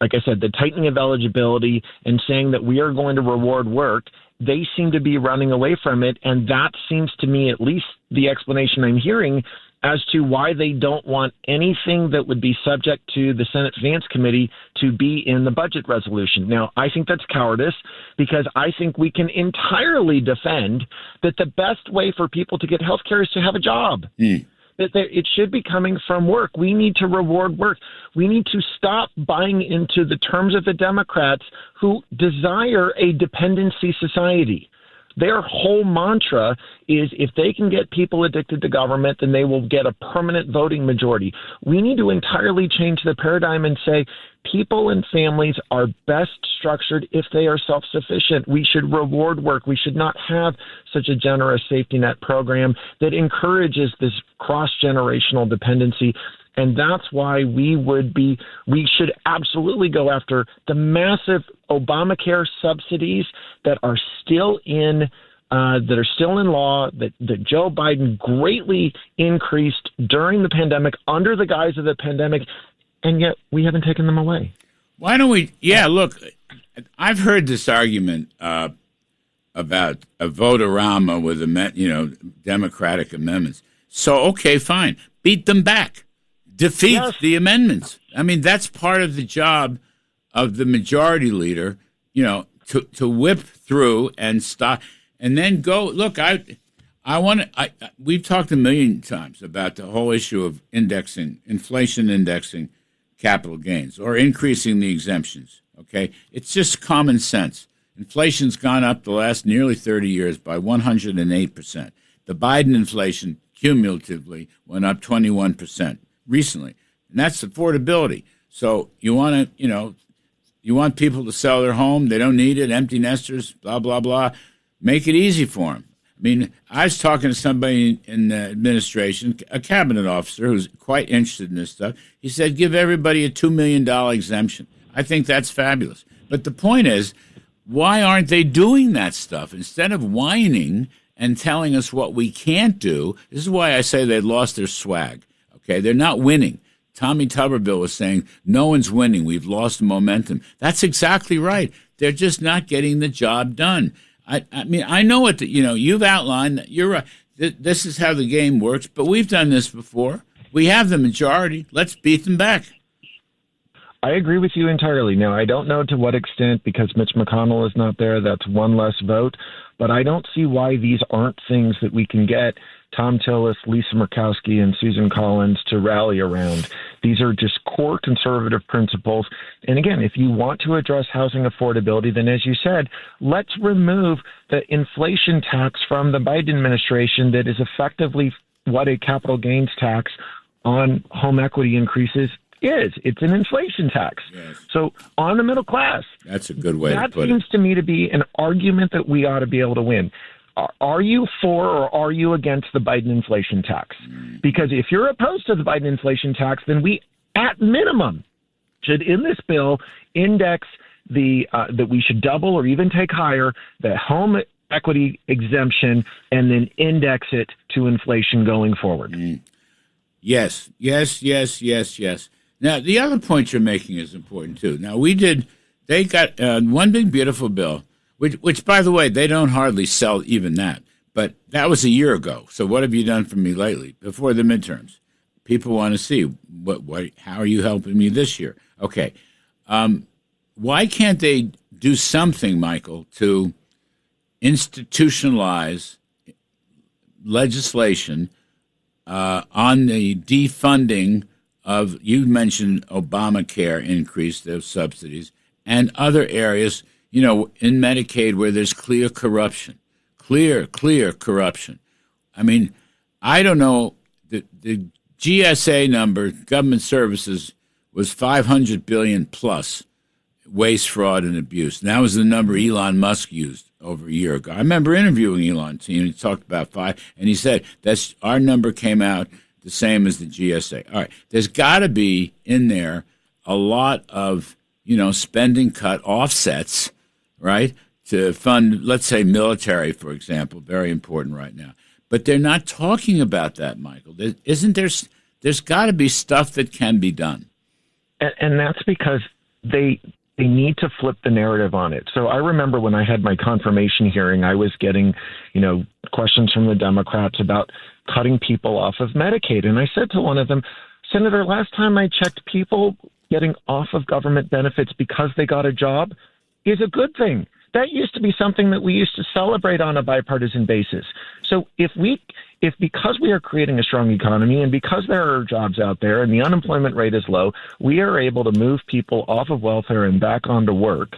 like I said, the tightening of eligibility and saying that we are going to reward work, they seem to be running away from it. And that seems to me, at least the explanation I'm hearing, as to why they don't want anything that would be subject to the Senate Finance Committee to be in the budget resolution. Now, I think that's cowardice, because I think we can entirely defend that the best way for people to get health care is to have a job. That it should be coming from work. We need to reward work. We need to stop buying into the terms of the Democrats who desire a dependency society. Their whole mantra is if they can get people addicted to government, then they will get a permanent voting majority. We need to entirely change the paradigm and say people and families are best structured if they are self-sufficient. We should reward work. We should not have such a generous safety net program that encourages this cross-generational dependency. And that's why we should absolutely go after the massive Obamacare subsidies that are still in law, that Joe Biden greatly increased during the pandemic, under the guise of the pandemic, and yet we haven't taken them away. Why don't we? Yeah, look, I've heard this argument about a vote-a-rama with Democratic amendments. So okay, fine, beat them back. Defeat the amendments. I mean, that's part of the job of the majority leader, to whip through and stop, and then go. Look, we've talked a million times about the whole issue of inflation indexing capital gains or increasing the exemptions. Okay, it's just common sense. Inflation's gone up the last nearly 30 years by 108%. The Biden inflation cumulatively went up 21%. Recently, and that's affordability. So you want people to sell their home, they don't need it, empty nesters, blah, blah, blah. Make it easy for them. I mean, I was talking to somebody in the administration, a cabinet officer who's quite interested in this stuff. He said, give everybody a $2 million exemption. I think that's fabulous. But the point is, why aren't they doing that stuff? Instead of whining and telling us what we can't do, this is why I say they lost their swag. Okay, they're not winning. Tommy Tuberville was saying, no one's winning. We've lost momentum. That's exactly right. They're just not getting the job done. I mean, I know what you've outlined. You're right. This is how the game works, but we've done this before. We have the majority. Let's beat them back. I agree with you entirely. Now, I don't know to what extent, because Mitch McConnell is not there, that's one less vote, but I don't see why these aren't things that we can get Tom Tillis, Lisa Murkowski, and Susan Collins to rally around. These are just core conservative principles. And again, if you want to address housing affordability, then as you said, let's remove the inflation tax from the Biden administration that is effectively what a capital gains tax on home equity increases is. It's an inflation tax. Yes. So on the middle class. That's a good way to put it. That seems to me to be an argument that we ought to be able to win. Are you for or are you against the Biden inflation tax? Because if you're opposed to the Biden inflation tax, then we, at minimum, should in this bill index that we should double or even take higher the home equity exemption, and then index it to inflation going forward. Yes. Now, the other point you're making is important, too. Now, they got one big, beautiful bill, which, by the way, they don't hardly sell even that. But that was a year ago. So what have you done for me lately, before the midterms? People want to see, how are you helping me this year? Okay. Why can't they do something, Michael, to institutionalize legislation on the defunding of, you mentioned Obamacare increase those subsidies, and other areas, in Medicaid where there's clear corruption. Clear corruption. I mean, I don't know, the GSA number, government services, was $500 billion plus waste, fraud, and abuse. And that was the number Elon Musk used over a year ago. I remember interviewing Elon, and he talked about five, and he said our number came out the same as the GSA. All right, there's got to be in there a lot of spending cut offsets, right, to fund, let's say, military, for example, very important right now. But they're not talking about that, Michael. There's got to be stuff that can be done. And that's because they need to flip the narrative on it. So I remember when I had my confirmation hearing, I was getting, questions from the Democrats about cutting people off of Medicaid. And I said to one of them, Senator, last time I checked, people getting off of government benefits because they got a job is a good thing. That used to be something that we used to celebrate on a bipartisan basis. So if because we are creating a strong economy and because there are jobs out there and the unemployment rate is low, we are able to move people off of welfare and back onto work.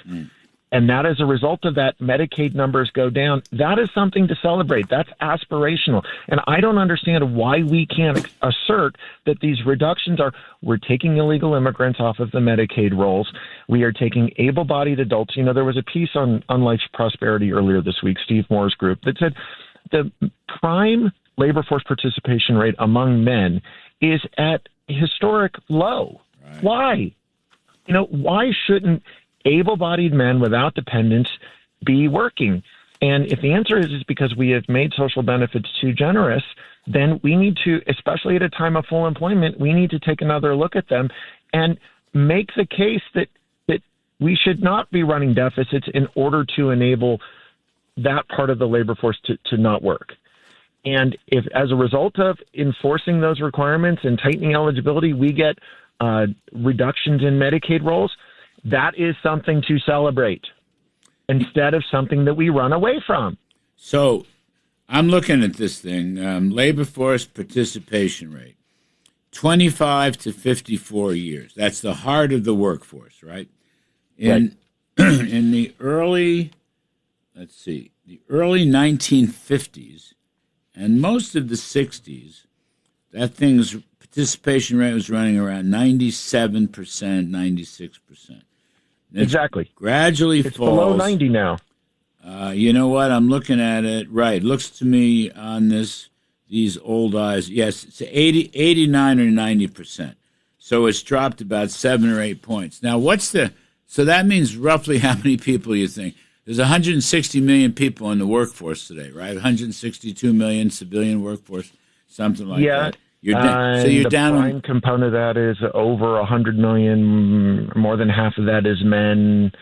And that as a result of that, Medicaid numbers go down. That is something to celebrate. That's aspirational. And I don't understand why we can't assert that these reductions we're taking illegal immigrants off of the Medicaid rolls. We are taking able-bodied adults. There was a piece on Life's Prosperity earlier this week, Steve Moore's group, that said the prime labor force participation rate among men is at a historic low. Right. Why? Why shouldn't able-bodied men without dependents be working? And if the answer is because we have made social benefits too generous, then we need to, especially at a time of full employment, we need to take another look at them and make the case that we should not be running deficits in order to enable that part of the labor force to not work. And if, as a result of enforcing those requirements and tightening eligibility, we get reductions in Medicaid rolls, that is something to celebrate instead of something that we run away from. So I'm looking at this thing, labor force participation rate, 25 to 54 years. That's the heart of the workforce, right? In the early 1950s and most of the 60s, that thing's participation rate was running around 97%, 96%. Exactly. Gradually it's falls. Below 90 now. You know what? I'm looking at it. Right. Looks to me on these old eyes. Yes, it's 89 or 90%. So it's dropped about 7 or 8 points. Now, so that means roughly how many people you think? There's 160 million people in the workforce today, right? 162 million civilian workforce, something like that. You're the prime component of that is over 100 million. More than half of that is men.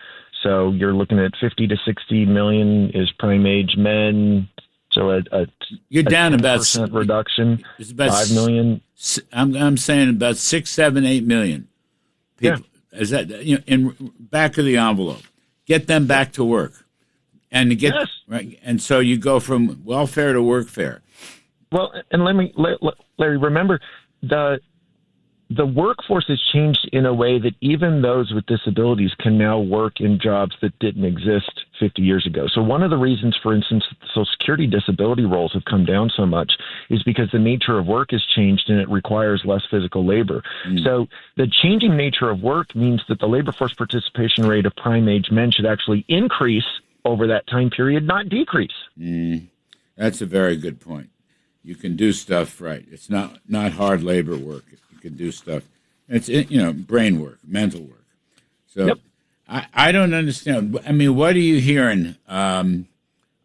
So you're looking at 50 to 60 million is prime age men. So you're down about 10% reduction. It's about 5 million. I'm saying about 6, 7, 8 million people. Yeah. Is that in back of the envelope? Get them back to work, and right. And so you go from welfare to workfare. Well, and Larry, remember, the workforce has changed in a way that even those with disabilities can now work in jobs that didn't exist 50 years ago. So one of the reasons, for instance, Social Security disability rolls have come down so much is because the nature of work has changed and it requires less physical labor. So the changing nature of work means that the labor force participation rate of prime age men should actually increase over that time period, not decrease. That's a very good point. You can do stuff right. It's not hard labor work. You can do stuff. It's brain work, mental work. So I don't understand. I mean, what are you hearing on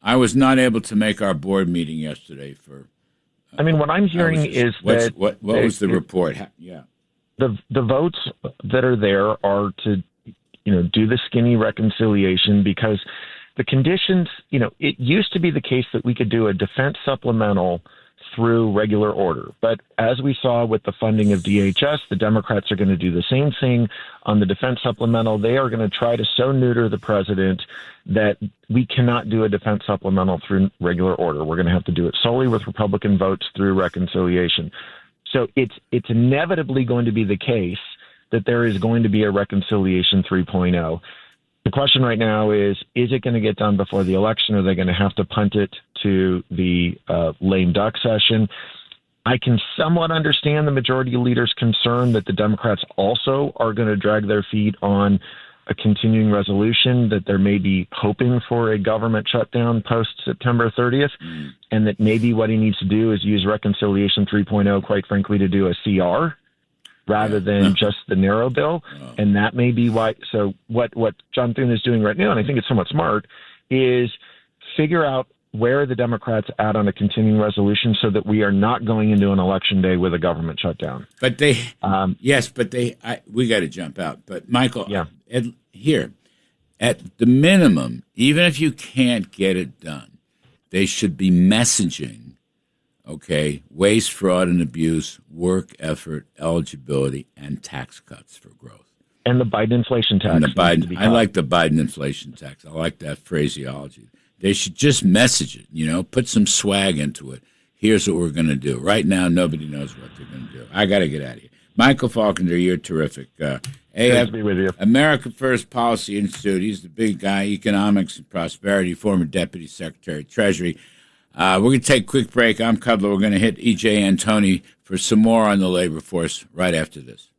I was not able to make our board meeting yesterday for. I mean, what I'm hearing is that what was the report? Yeah, the votes that are there are to, do the skinny reconciliation, because the conditions, it used to be the case that we could do a defense supplemental through regular order. But as we saw with the funding of DHS, the Democrats are going to do the same thing on the defense supplemental. They are going to try to so neuter the president that we cannot do a defense supplemental through regular order. We're going to have to do it solely with Republican votes through reconciliation. So it's inevitably going to be the case that there is going to be a reconciliation 3.0. The question right now is it going to get done before the election? Are they going to have to punt it to the lame duck session? I can somewhat understand the majority leader's concern that the Democrats also are going to drag their feet on a continuing resolution, that they're maybe hoping for a government shutdown post-September 30th, and that maybe what he needs to do is use Reconciliation 3.0, quite frankly, to do a CR rather than just the narrow bill. And that may be why. So what John Thune is doing right now, and I think it's somewhat smart, is figure out where the Democrats at on a continuing resolution so that we are not going into an election day with a government shutdown. But we got to jump out. But Michael, here, at the minimum, even if you can't get it done, they should be messaging, waste, fraud, and abuse, work effort, eligibility, and tax cuts for growth. And the Biden inflation tax. I like the Biden inflation tax. I like that phraseology. They should just message it, put some swag into it. Here's what we're going to do. Right now, nobody knows what they're going to do. I got to get out of here. Michael Falconer, you're terrific. Good to be with you. America First Policy Institute. He's the big guy, economics and prosperity, former Deputy Secretary of Treasury. We're going to take a quick break. I'm Kudlow. We're going to hit E.J. Antoni for some more on the labor force right after this.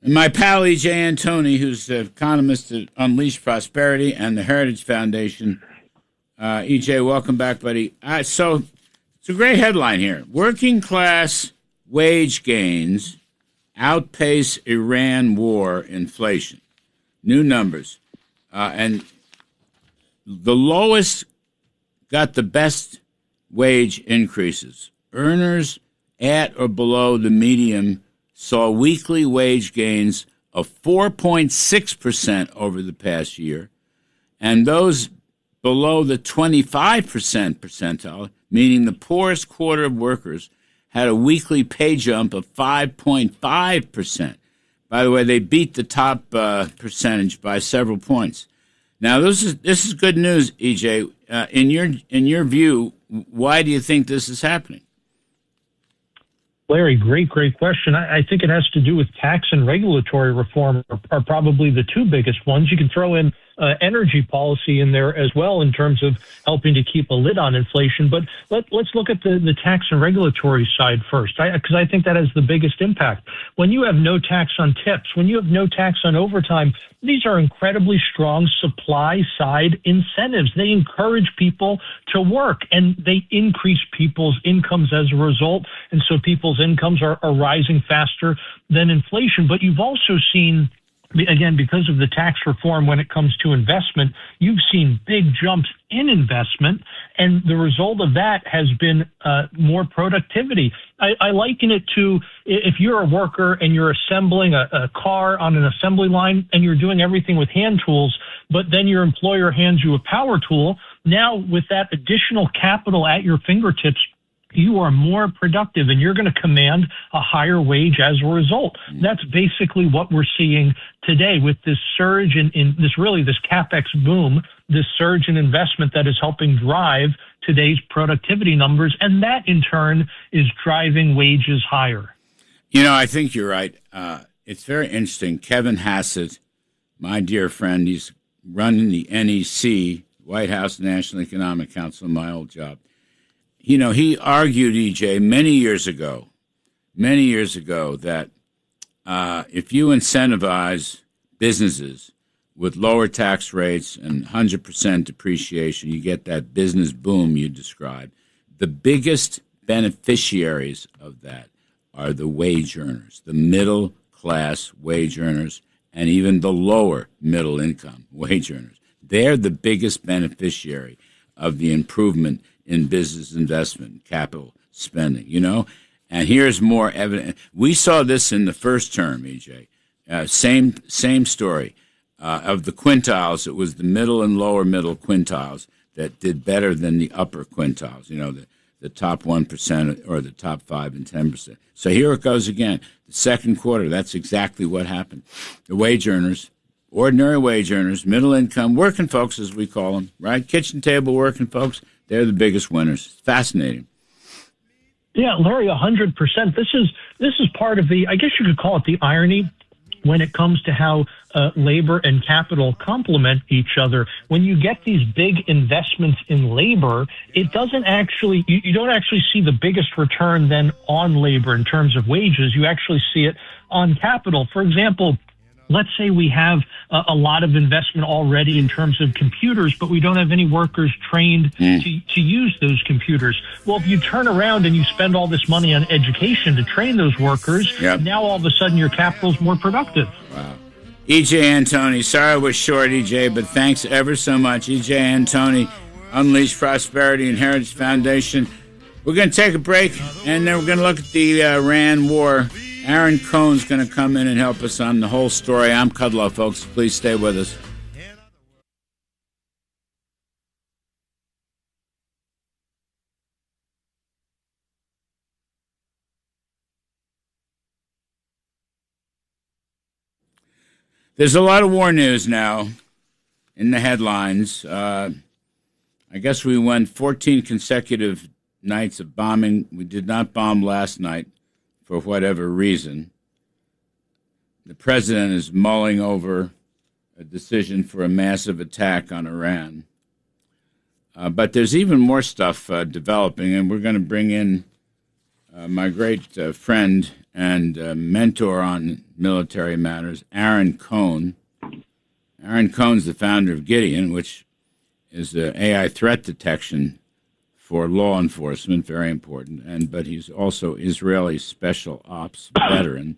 And my pal E.J. Antoni, who's the economist at Unleash Prosperity and the Heritage Foundation. E.J., welcome back, buddy. So it's a great headline here. Working class wage gains outpace Iran war inflation. New numbers. And the lowest got the best wage increases. Earners at or below the median saw weekly wage gains of 4.6% over the past year, and those below the 25% percentile, meaning the poorest quarter of workers, had a weekly pay jump of 5.5%. By the way, they beat the top percentage by several points. Now, this is good news, EJ. In your view, why do you think this is happening? Larry, great question. I think it has to do with tax and regulatory reform are probably the two biggest ones. You can throw in energy policy in there as well in terms of helping to keep a lid on inflation. But let's look at the tax and regulatory side first, because I think that has the biggest impact. When you have no tax on tips, when you have no tax on overtime, these are incredibly strong supply side incentives. They encourage people to work and they increase people's incomes as a result. And so people's incomes are rising faster than inflation. But you've also seen, again, because of the tax reform when it comes to investment, you've seen big jumps in investment, and the result of that has been more productivity. I liken it to if you're a worker and you're assembling a car on an assembly line and you're doing everything with hand tools, but then your employer hands you a power tool. Now, with that additional capital at your fingertips, you are more productive and you're going to command a higher wage as a result. That's basically what we're seeing today with this surge in this CapEx boom, this surge in investment that is helping drive today's productivity numbers. And that in turn is driving wages higher. You know, I think you're right. It's very interesting. Kevin Hassett, my dear friend, he's running the NEC, White House National Economic Council, my old job. You know, he argued, EJ, many years ago, that if you incentivize businesses with lower tax rates and 100% depreciation, you get that business boom you described. The biggest beneficiaries of that are the wage earners, the middle class wage earners, and even the lower middle income wage earners. They're the biggest beneficiary of the improvement in business investment, capital spending, you know? And here's more evidence. We saw this in the first term, EJ. Same story. Of the quintiles, it was the middle and lower middle quintiles that did better than the upper quintiles, you know, the top 1% or the top 5 and 10%. So here it goes again. The second quarter, that's exactly what happened. The wage earners, ordinary wage earners, middle income, working folks as we call them, right? Kitchen table working folks, they're the biggest winners. It's fascinating. Yeah, Larry, 100%. This is part of the, I guess you could call it the irony when it comes to how labor and capital complement each other. When you get these big investments in labor, it doesn't actually, you don't actually see the biggest return then on labor in terms of wages. You actually see it on capital. For example, let's say we have a lot of investment already in terms of computers, but we don't have any workers trained to use those computers. Well, if you turn around and you spend all this money on education to train those workers, now all of a sudden your capital is more productive. Wow. E.J. Antoni, sorry I was short, E.J., but thanks ever so much. E.J. Antoni, Unleash Prosperity and Heritage Foundation. We're going to take a break, and then we're going to look at the Iran war. Aaron Cohn's going to come in and help us on the whole story. I'm Kudlow, folks. Please stay with us. There's a lot of war news now in the headlines. I guess we went 14 consecutive nights of bombing. We did not bomb last night for whatever reason. The president is mulling over a decision for a massive attack on Iran. But there's even more stuff developing, and we're going to bring in my great friend and mentor on military matters, Aaron Cohn. Aaron Cohn's the founder of Gideon, which is the AI threat detection for law enforcement, very important. But he's also Israeli special ops veteran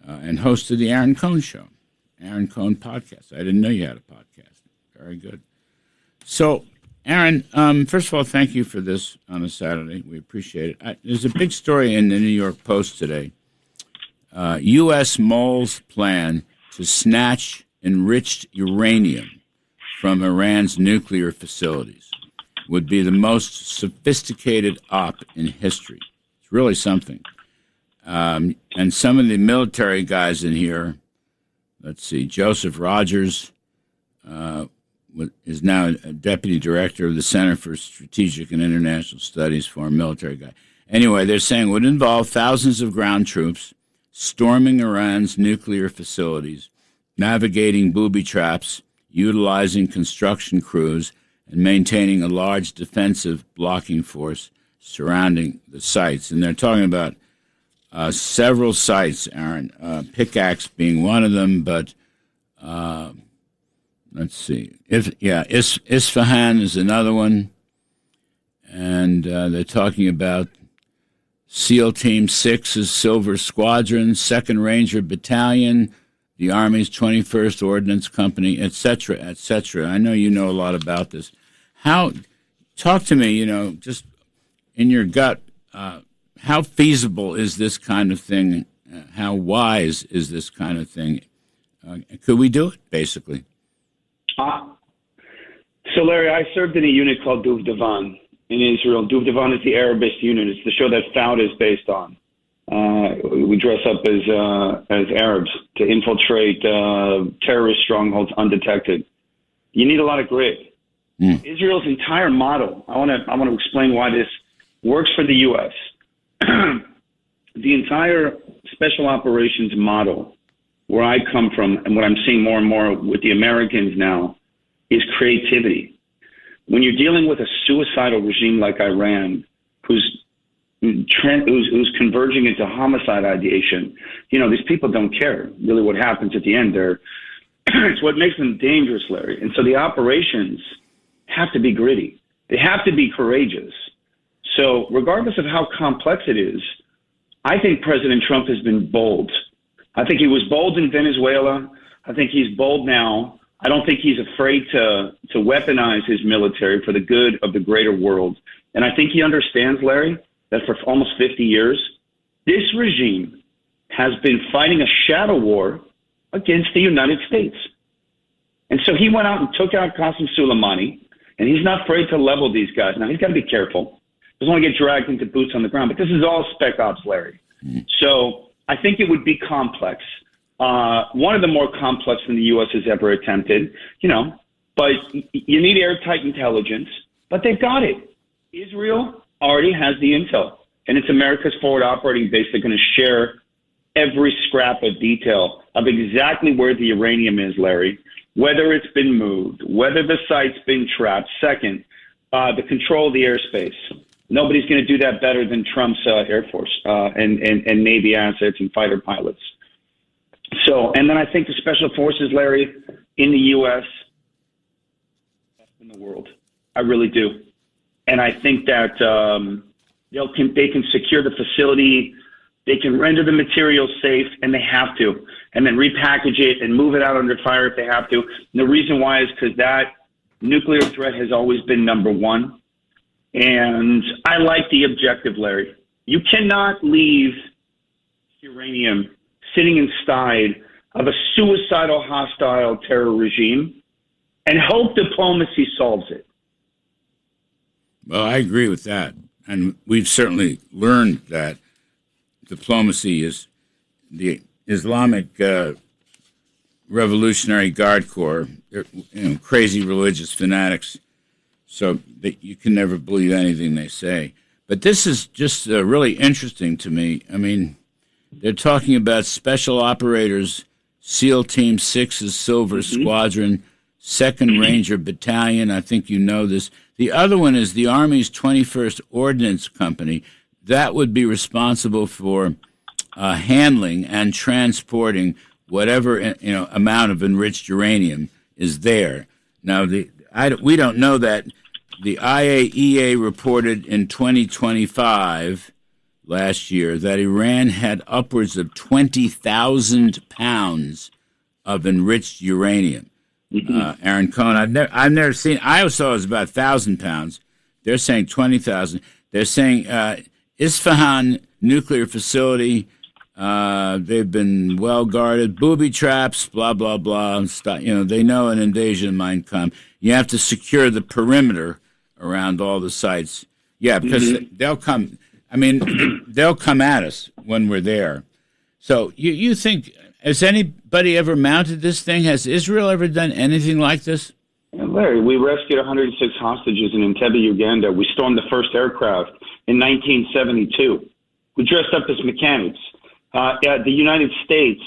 and host of the Aaron Cohn Show, Aaron Cohn podcast. I didn't know you had a podcast. Very good. So, Aaron, first of all, thank you for this on a Saturday. We appreciate it. There's a big story in the New York Post today. U.S. moles plan to snatch enriched uranium from Iran's nuclear facilities. Would be the most sophisticated op in history. It's really something. And some of the military guys in here, let's see, Joseph Rogers is now a deputy director of the Center for Strategic and International Studies, former military guy. Anyway, they're saying it would involve thousands of ground troops storming Iran's nuclear facilities, navigating booby traps, utilizing construction crews, and maintaining a large defensive blocking force surrounding the sites. And they're talking about several sites, Aaron, Pickaxe being one of them, but let's see. Isfahan is another one. And they're talking about SEAL Team 6's Silver Squadron, 2nd Ranger Battalion, the Army's 21st Ordnance Company, et cetera, et cetera. I know you know a lot about this. Talk to me, just in your gut, how feasible is this kind of thing? How wise is this kind of thing? Could we do it, basically? So, Larry, I served in a unit called Duvdevan in Israel. Duvdevan is the Arabist unit. It's the show that Found is based on. We dress up as Arabs to infiltrate terrorist strongholds undetected. You need a lot of grit. Israel's entire model, I want to explain why this works for the U.S. The entire special operations model, where I come from and what I'm seeing more and more with the Americans now, is creativity. When you're dealing with a suicidal regime like Iran, who's converging into homicide ideation, these people don't care really what happens at the end. It's what makes them dangerous, Larry. And so the operations have to be gritty. They have to be courageous. So regardless of how complex it is, I think President Trump has been bold. I think he was bold in Venezuela. I think he's bold now. I don't think he's afraid to weaponize his military for the good of the greater world. And I think he understands, Larry, that for almost 50 years, this regime has been fighting a shadow war against the United States. And so he went out and took out Qasem Soleimani, and he's not afraid to level these guys. Now, he's got to be careful. He doesn't want to get dragged into boots on the ground, but this is all spec ops, Larry. So I think it would be complex. One of the more complex than the U.S. has ever attempted, but you need airtight intelligence, but they've got it. Israel already has the intel, and it's America's forward operating base. They're going to share every scrap of detail of exactly where the uranium is, Larry, whether it's been moved, whether the site's been trapped. Second, the control of the airspace. Nobody's going to do that better than Trump's Air Force and Navy assets and fighter pilots. So, and then I think the special forces, Larry, in the U.S., in the world. I really do. And I think that they can secure the facility, they can render the material safe, and they have to, and then repackage it and move it out under fire if they have to. And the reason why is because that nuclear threat has always been number one. And I like the objective, Larry. You cannot leave uranium sitting inside of a suicidal, hostile terror regime and hope diplomacy solves it. Well, I agree with that. And we've certainly learned that diplomacy is the Islamic Revolutionary Guard Corps, crazy religious fanatics, so that you can never believe anything they say. But this is just really interesting to me. I mean, they're talking about special operators, SEAL Team 6's Silver Squadron, 2nd Ranger Battalion. I think you know this. The other one is the Army's 21st Ordnance Company. That would be responsible for handling and transporting whatever amount of enriched uranium is there. Now, we don't know that. The IAEA reported in 2025, last year, that Iran had upwards of 20,000 pounds of enriched uranium. Aaron Cohn, I've never seen. I saw it was about 1,000 pounds. They're saying 20,000. They're saying Isfahan nuclear facility. They've been well guarded, booby traps, blah blah blah. They know an invasion might come. You have to secure the perimeter around all the sites. Yeah, because they'll come. I mean, they'll come at us when we're there. So you think, has anybody ever mounted this thing? Has Israel ever done anything like this? Larry, we rescued 106 hostages in Entebbe, Uganda. We stormed the first aircraft in 1972. We dressed up as mechanics. The United States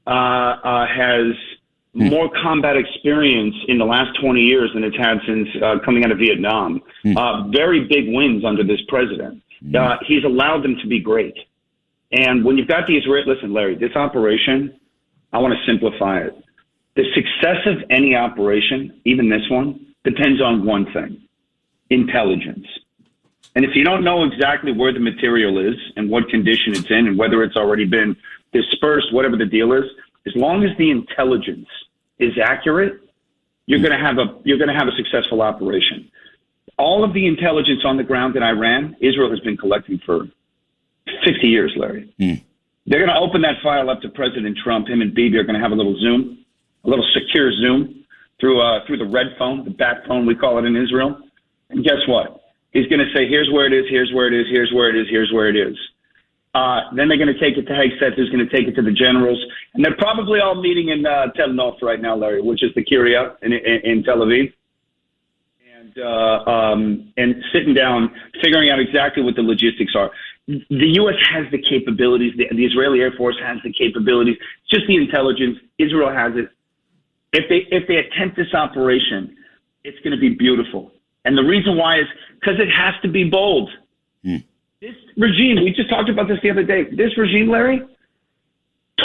has more combat experience in the last 20 years than it's had since coming out of Vietnam. Very big wins under this president. He's allowed them to be great. And when you've got these, listen, Larry, this operation, I want to simplify it. The success of any operation, even this one, depends on one thing: intelligence. And if you don't know exactly where the material is and what condition it's in and whether it's already been dispersed, whatever the deal is, as long as the intelligence is accurate, you're going to have a successful operation. All of the intelligence on the ground in Iran, Israel has been collecting for 50 years, Larry. They're going to open that file up to President Trump. Him and Bibi are going to have a little Zoom, a little secure Zoom through the red phone, the bat phone we call it in Israel. And guess what? He's going to say, here's where it is, here's where it is, here's where it is, here's where it is. Then they're going to take it to Hegseth, who's going to take it to the generals. And they're probably all meeting in Tel Nof right now, Larry, which is the Kiryat in Tel Aviv. And sitting down, figuring out exactly what the logistics are. The U.S. has the capabilities. The Israeli Air Force has the capabilities. It's just the intelligence. Israel has it. If they attempt this operation, it's going to be beautiful. And the reason why is because it has to be bold. This regime, we just talked about this the other day. This regime, Larry,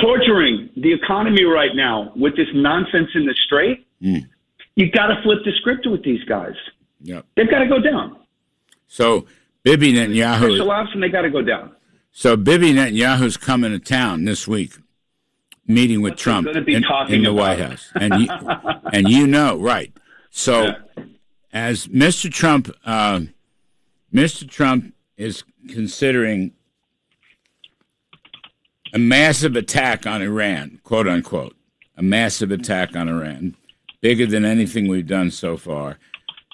torturing the economy right now with this nonsense in the strait. You've got to flip the script with these guys. Yep. They've got to go down. So Bibi Netanyahu, and they got to go down. So Bibi Netanyahu's coming to town this week, meeting with Trump in the White House, and you know, right? So as Mr. Trump is considering a massive attack on Iran, quote unquote, a massive attack on Iran, bigger than anything we've done so far.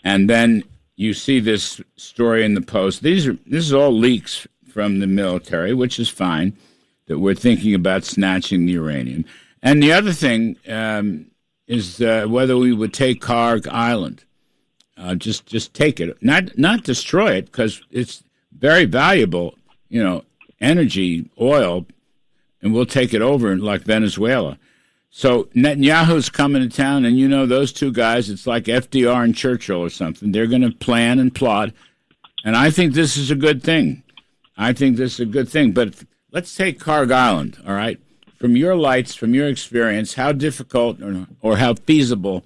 And then you see this story in the Post. This is all leaks from the military, which is fine, that we're thinking about snatching the uranium. And the other thing is whether we would take Karg Island. Just take it, not destroy it, because it's very valuable, energy, oil, and we'll take it over like Venezuela. So Netanyahu's coming to town, and those two guys, it's like FDR and Churchill or something. They're going to plan and plot, and I think this is a good thing. But let's take Karg Island, all right? From your lights, from your experience, how difficult or how feasible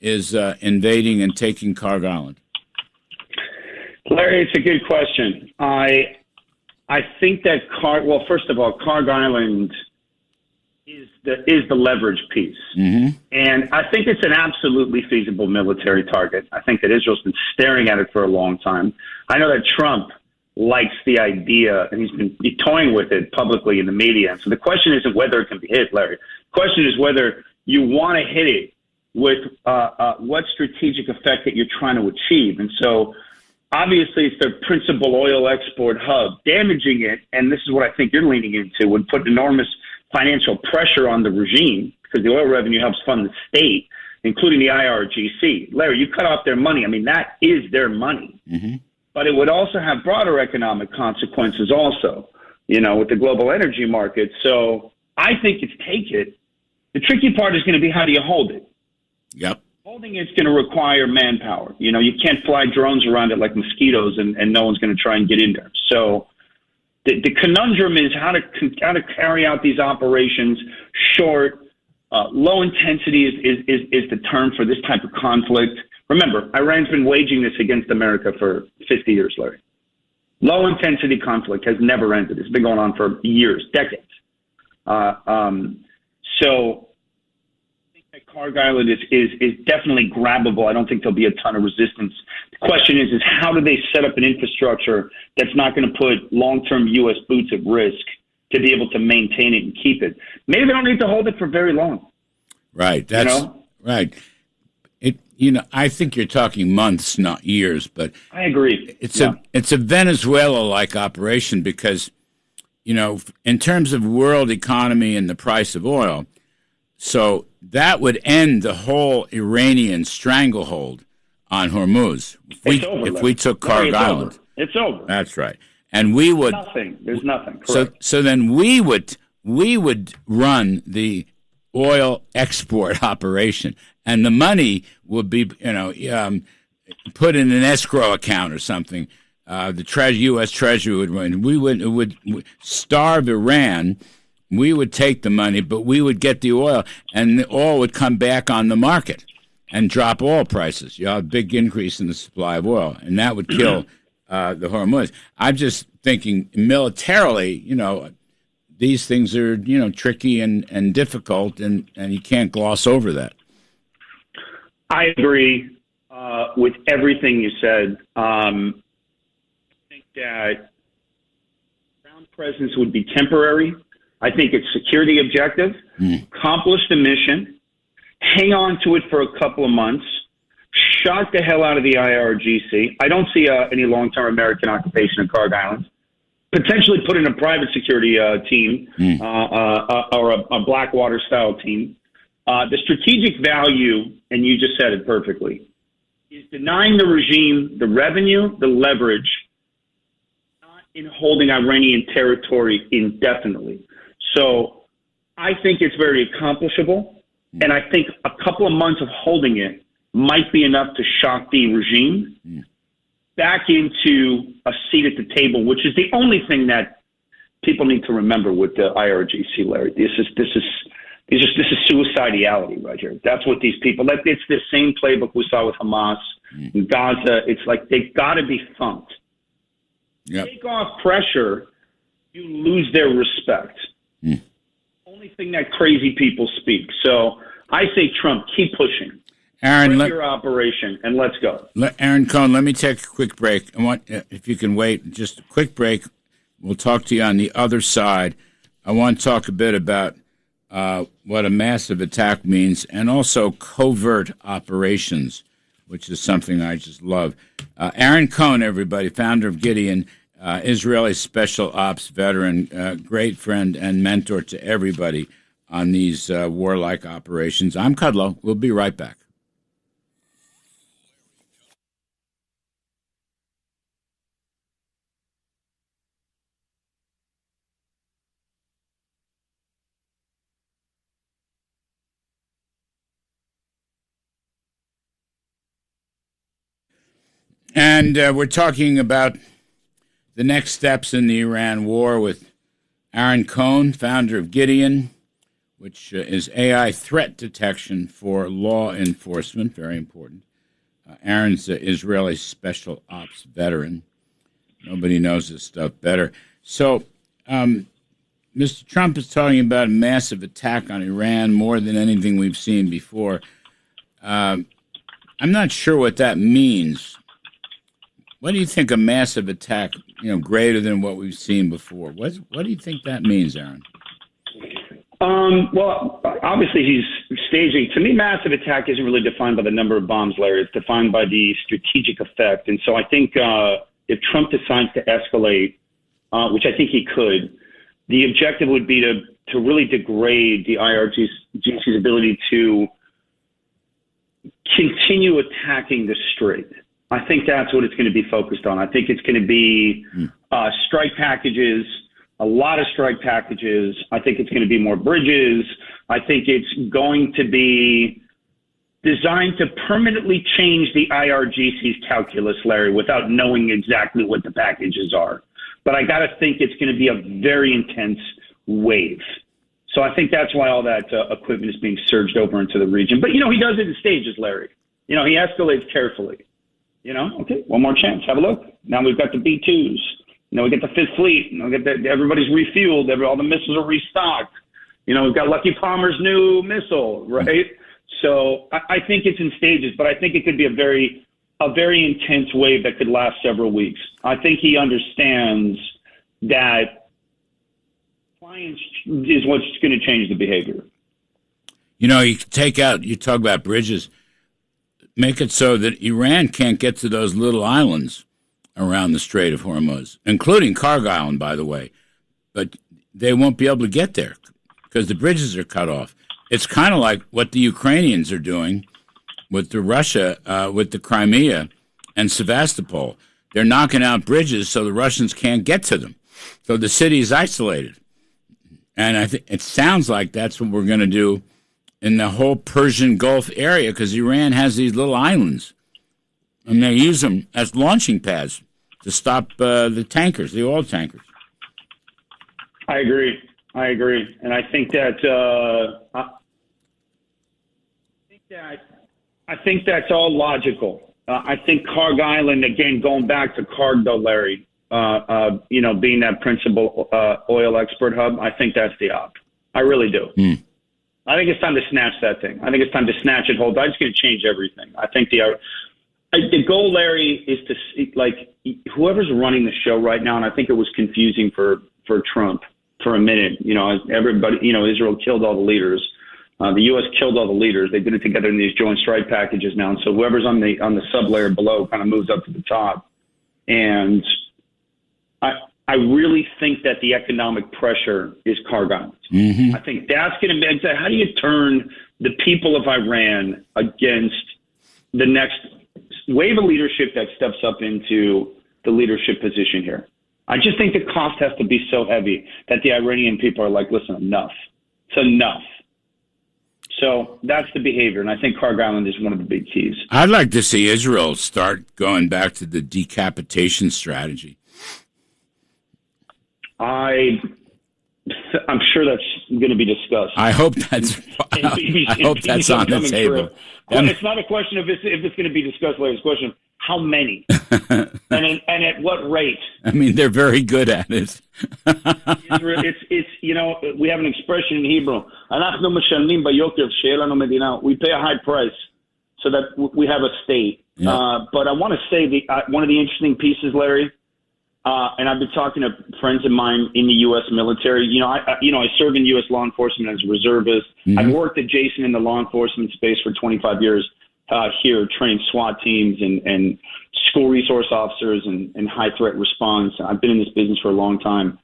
is invading and taking Karg Island? Larry, it's a good question. I think that first of all, Karg Island is the leverage piece. And I think it's an absolutely feasible military target. I think that Israel's been staring at it for a long time. I know that Trump likes the idea, and he's been toying with it publicly in the media. And so the question isn't whether it can be hit, Larry. The question is whether you want to hit it with what strategic effect that you're trying to achieve. And so obviously it's their principal oil export hub. Damaging it, and this is what I think you're leaning into, would put enormous financial pressure on the regime because the oil revenue helps fund the state, including the IRGC. Larry, you cut off their money. I mean, that is their money. But it would also have broader economic consequences also, with the global energy market. So I think it's take it. The tricky part is going to be how do you hold it? Yep. Holding it's going to require manpower. You can't fly drones around it like mosquitoes and no one's going to try and get in there. So The conundrum is how to carry out these operations short. Low intensity is the term for this type of conflict. Remember, Iran's been waging this against America for 50 years, Larry. Low intensity conflict has never ended. It's been going on for years, decades. So I think that Kharg Island is definitely grabbable. I don't think there'll be a ton of resistance. The question is how do they set up an infrastructure that's not going to put long-term U.S. boots at risk to be able to maintain it and keep it? Maybe they don't need to hold it for very long. Right. That's right. I think you're talking months, not years, but I agree. It's a Venezuela-like operation because, in terms of world economy and the price of oil, so that would end the whole Iranian stranglehold on Hormuz. If we took Kharg Island. It's over. That's right. And we would nothing. There's nothing. Correct. So then we would run the oil export operation, and the money would be put in an escrow account or something. The U.S. Treasury would run. We would starve Iran. We would take the money, but we would get the oil, and the oil would come back on the market and drop oil prices. You have a big increase in the supply of oil, and that would kill the Hormuz. I'm just thinking militarily, these things are, tricky and difficult, and you can't gloss over that. I agree with everything you said. I think that ground presence would be temporary. I think it's security objective, accomplish the mission, hang on to it for a couple of months, shock the hell out of the IRGC. I don't see any long-term American occupation of Kharg Island. Potentially put in a private security team or a Blackwater-style team. The strategic value, and you just said it perfectly, is denying the regime the revenue, the leverage, not in holding Iranian territory indefinitely. So I think it's very accomplishable, and I think a couple of months of holding it might be enough to shock the regime back into a seat at the table, which is the only thing that people need to remember with the IRGC, Larry. This is suicidality right here. That's what these people. It's the same playbook we saw with Hamas in Gaza. It's like they've got to be thumped. Yep. Take off pressure, you lose their respect. Only thing that crazy people speak. So I say, Trump, keep pushing. Aaron, your operation, and let's go. Aaron Cohn, let me take a quick break. I want, if you can wait, just a quick break. We'll talk to you on the other side. I want to talk a bit about what a massive attack means, and also covert operations, which is something I just love. Aaron Cohn, everybody, founder of Gideon, Israeli special ops veteran, great friend and mentor to everybody on these warlike operations. I'm Kudlow. We'll be right back. And we're talking about the next steps in the Iran war with Aaron Cohn, founder of Gideon, which is AI threat detection for law enforcement, very important. Aaron's an Israeli special ops veteran. Nobody knows this stuff better. So Mr. Trump is talking about a massive attack on Iran, more than anything we've seen before. I'm not sure what that means. What do you think a massive attack, greater than what we've seen before? What do you think that means, Aaron? Well, obviously he's staging. To me, massive attack isn't really defined by the number of bombs, Larry. It's defined by the strategic effect. And so I think if Trump decides to escalate, which I think he could, the objective would be to really degrade the IRGC's ability to continue attacking the Strait. I think that's what it's going to be focused on. I think it's going to be strike packages, a lot of strike packages. I think it's going to be more bridges. I think it's going to be designed to permanently change the IRGC's calculus, Larry, without knowing exactly what the packages are. but I got to think it's going to be a very intense wave. So I think that's why all that equipment is being surged over into the region. But, he does it in stages, Larry. He escalates carefully. Okay, one more chance. Have a look. Now we've got the B-2s. We get the Fifth Fleet. Everybody's refueled. All the missiles are restocked. We've got Lucky Palmer's new missile, right? So I think it's in stages, but I think it could be a very intense wave that could last several weeks. I think he understands that compliance is what's going to change the behavior. You talk about bridges, make it so that Iran can't get to those little islands around the Strait of Hormuz, including Karg Island, by the way. But they won't be able to get there because the bridges are cut off. It's kind of like what the Ukrainians are doing with Russia, with the Crimea and Sevastopol. They're knocking out bridges so the Russians can't get to them. So the city is isolated. And I think it sounds like that's what we're going to do in the whole Persian Gulf area because Iran has these little islands. And they use them as launching pads to stop the tankers, the oil tankers. I agree. And I think that I think that's all logical. I think Karg Island, again, going back to Karg, though, Larry, being that principal oil export hub, I think that's the op. I really do. I think it's time to snatch that thing. I think it's time to snatch it, hold. It's going to change everything. I think the goal, Larry, is to whoever's running the show right now, and I think it was confusing for Trump for a minute. Everybody, Israel killed all the leaders. The U.S. killed all the leaders. They did it together in these joint strike packages now, and so whoever's on the sub-layer below kind of moves up to the top. And I really think that the economic pressure is Karg Island. I think that's going to be how do you turn the people of Iran against the next wave of leadership that steps up into the leadership position here? I just think the cost has to be so heavy that the Iranian people are like, listen, enough. It's enough. So that's the behavior, and I think Karg Island is one of the big keys. I'd like to see Israel start going back to the decapitation strategy. I'm sure that's going to be discussed. I hope that's on the table. Well, it's not a question of if it's going to be discussed later. It's a question of how many and at what rate. I mean, they're very good at it. It's we have an expression in Hebrew. We pay a high price so that we have a state. Yeah. But I want to say one of the interesting pieces, Larry. And I've been talking to friends of mine in the U.S. military. I serve in U.S. law enforcement as a reservist. I've worked adjacent in the law enforcement space for 25 years here, training SWAT teams and school resource officers and high threat response. I've been in this business for a long time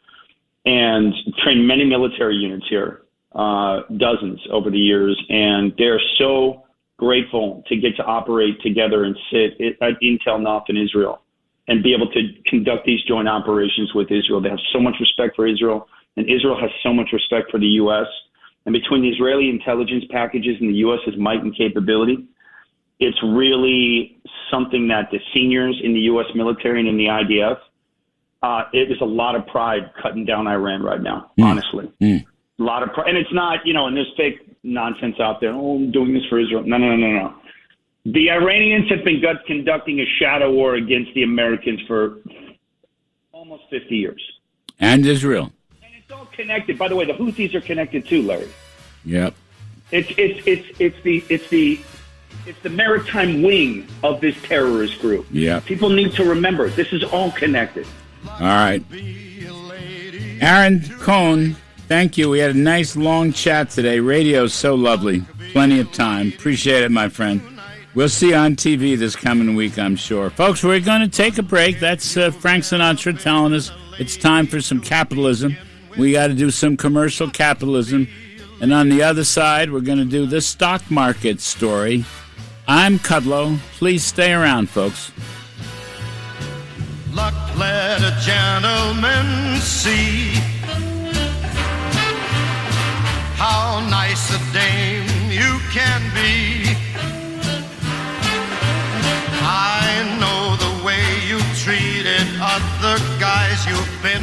and trained many military units here, dozens over the years. And they're so grateful to get to operate together and sit at Intel North in Israel and be able to conduct these joint operations with Israel. They have so much respect for Israel, and Israel has so much respect for the U.S. And between the Israeli intelligence packages and the U.S.'s might and capability, it's really something that the seniors in the U.S. military and in the IDF, it is a lot of pride cutting down Iran right now, honestly. A lot of pride. And it's not, and there's fake nonsense out there. Oh, I'm doing this for Israel. No. The Iranians have been conducting a shadow war against the Americans for almost 50 years. And Israel. And it's all connected. By the way, the Houthis are connected too, Larry. Yep. It's the maritime wing of this terrorist group. Yeah. People need to remember this is all connected. All right. Aaron Cohn, thank you. We had a nice long chat today. Radio's so lovely. Plenty of time. Appreciate it, my friend. We'll see you on TV this coming week, I'm sure. Folks, we're going to take a break. That's Frank Sinatra telling us it's time for some capitalism. We got to do some commercial capitalism. And on the other side, we're going to do the stock market story. I'm Kudlow. Please stay around, folks. Luck, let a gentleman see how nice a dame you can be. I know the way you treated other guys. You've been